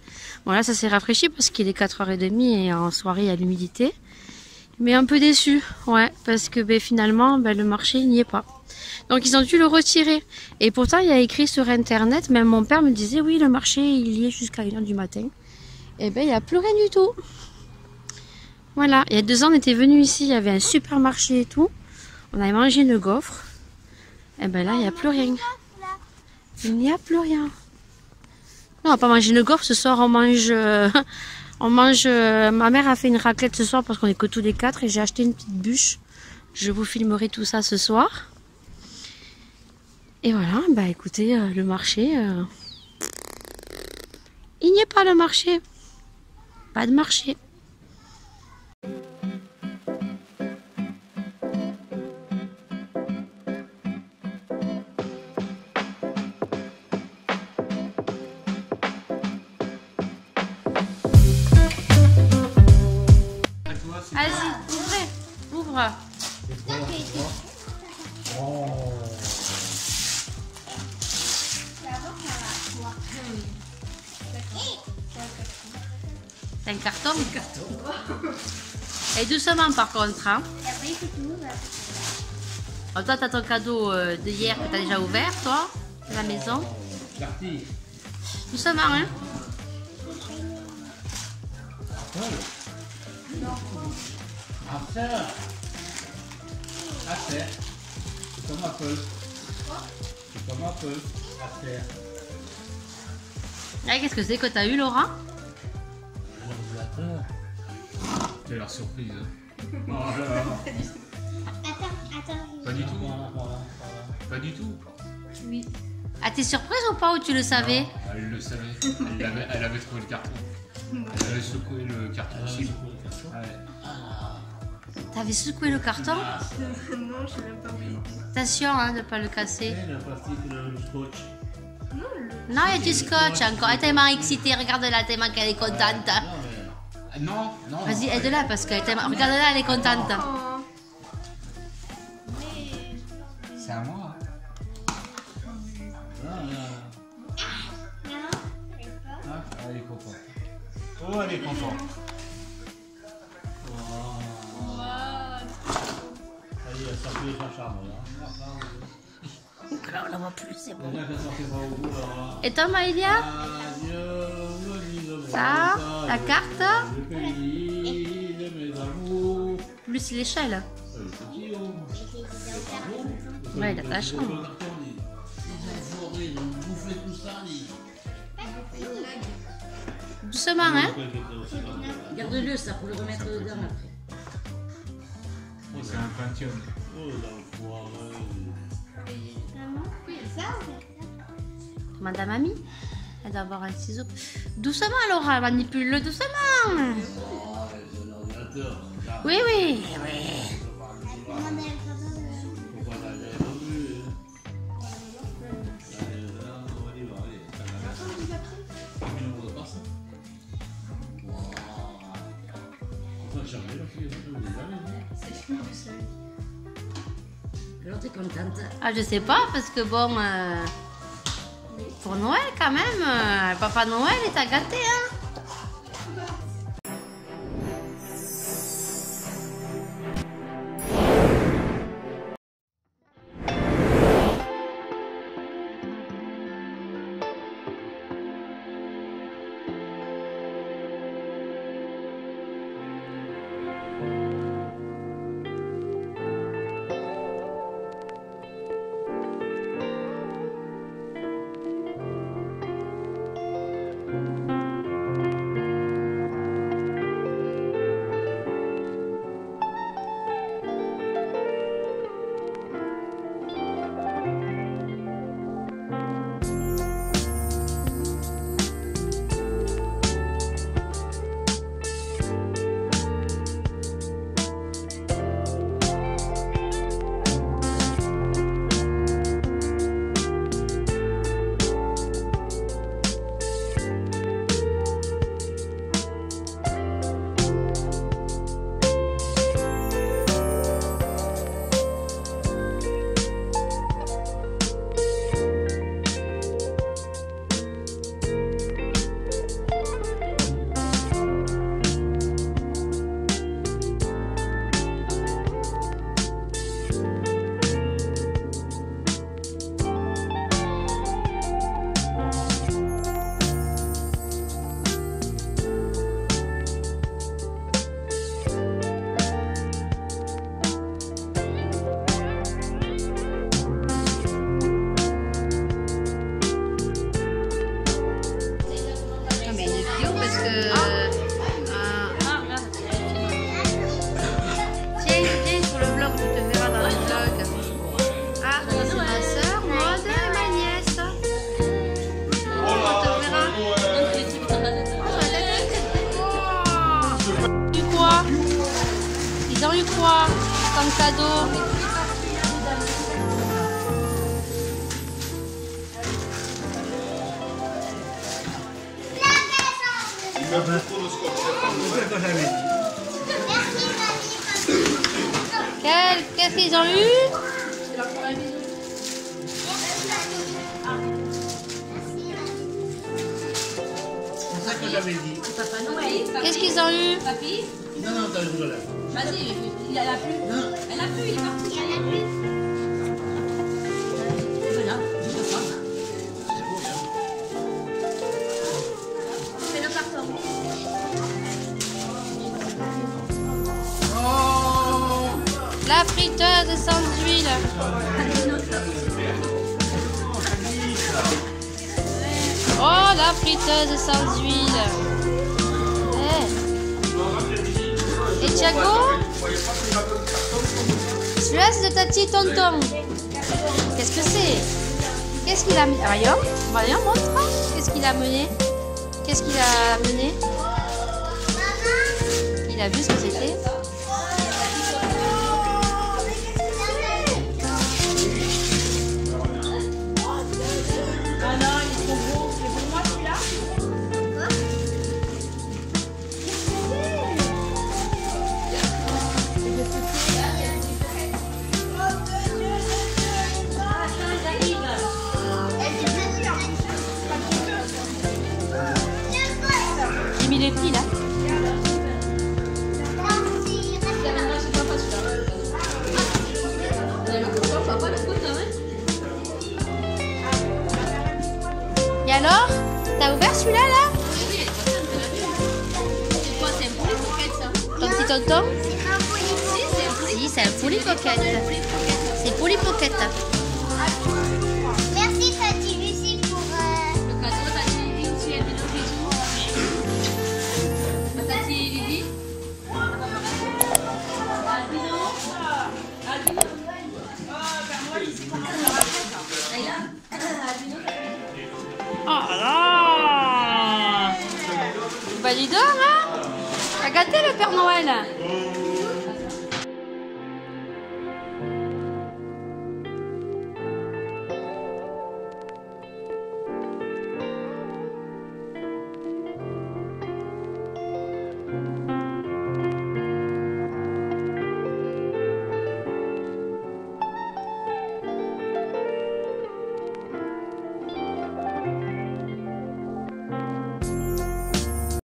Voilà, ça s'est rafraîchi parce qu'il est 4h30 et en soirée il y a l'humidité. Mais un peu déçu, ouais, parce que finalement le marché il n'y est pas. Donc ils ont dû le retirer. Et pourtant il y a écrit sur internet, même mon père me disait oui le marché il y est jusqu'à 1h du matin. Et il n'y a plus rien du tout. Voilà, il y a 2 ans on était venu ici, il y avait un supermarché et tout. On avait mangé une gaufre. Et là il n'y a plus rien. Il n'y a plus rien. Non, on va pas manger une gaufre, ce soir on mange... ma mère a fait une raclette ce soir parce qu'on est que tous les 4 et j'ai acheté une petite bûche. Je vous filmerai tout ça ce soir. Et voilà, bah écoutez, le marché, il n'y a pas le marché. Pas de marché. Vas-y, ouvrez, ouvre. C'est un carton. Et doucement par contre. Hein. Alors, toi, tu as ton cadeau de hier que tu as déjà ouvert, toi, à la maison. Doucement, hein. Affaire. C'est comme Apple. C'est comme Apple. Affaire. Ah, qu'est-ce que c'est que tu as eu, Laura? L'ordinateur. C'est leur surprise. Pas du tout. Pas du tout. Oui. Ah, t'es surprise ou pas, ou tu le savais? Non, elle le savait. Elle avait trouvé le carton. Elle avait secoué le carton aussi. Ouais. T'avais secoué le carton? Non, je sais même pas où. Attention hein, de ne pas le casser. Le plastique, le scotch. Non, il y a du scotch encore. Elle est tellement excitée, regarde-la, tellement qu'elle est contente. Non, non. Vas-y, aide-la parce qu'elle est tellement... Regarde-la, elle est contente. C'est à moi. Elle est contente. Oh, elle est contente. Allez, elle sort plus sa charme là. Là, on la voit plus, c'est bon. Déjà qu'elle sortait pas au bout là. Et toi, Maëlia? Ça, la carte, Le pays de mes amours. plus l'échelle. Le petit homme. Ouais, il a ta chambre. Le carton, dit. Ils ont foré, ils ont bouffé tout ça, dit. Doucement, hein? Garde-le ça pour le remettre dedans après. Oh, c'est un Pentium. Oh, Demande à mamie. Elle doit avoir un ciseau. Doucement, Laura, manipule-le doucement. Oui, oui, oui. Alors t'es contente? Ah, je sais pas, parce que bon, pour Noël quand même, Papa Noël est à gâter, hein. comme cadeau? Qu'est-ce qu'ils ont eu? C'est ça que j'avais dit. Papa Noël. Qu'est-ce qu'ils ont eu? Papy, Non, non, t'as le rouge à lèvres. vas-y, il a plus. Non. Elle a plus, il est parti. Elle a plus. Voilà, je te prends. C'est le carton. La friteuse sans huile. Oh, la friteuse sans huile. Et Thiago? Celui-là, c'est de ta petite tonton. Qu'est-ce que c'est? Qu'est-ce qu'il a mis? Voyons, montre. Qu'est-ce qu'il a mené? Qu'est-ce qu'il a mené? Il a vu ce que c'était? J'ai mis les prix là. Et alors? T'as ouvert celui-là là? C'est quoi, c'est un poulet coquette ça? Ton petit tonton? Si, c'est un poulet. Si, c'est un poulet coquette. C'est poulet coquette. Merci Tati Lucie pour... Le cadeau, Tati Lily, tu es venu bisous. Tati Lily. Albino. Albino. Aïla. Albino. Oh là! Bah dis donc, hein? T'as gâté le Père Noël?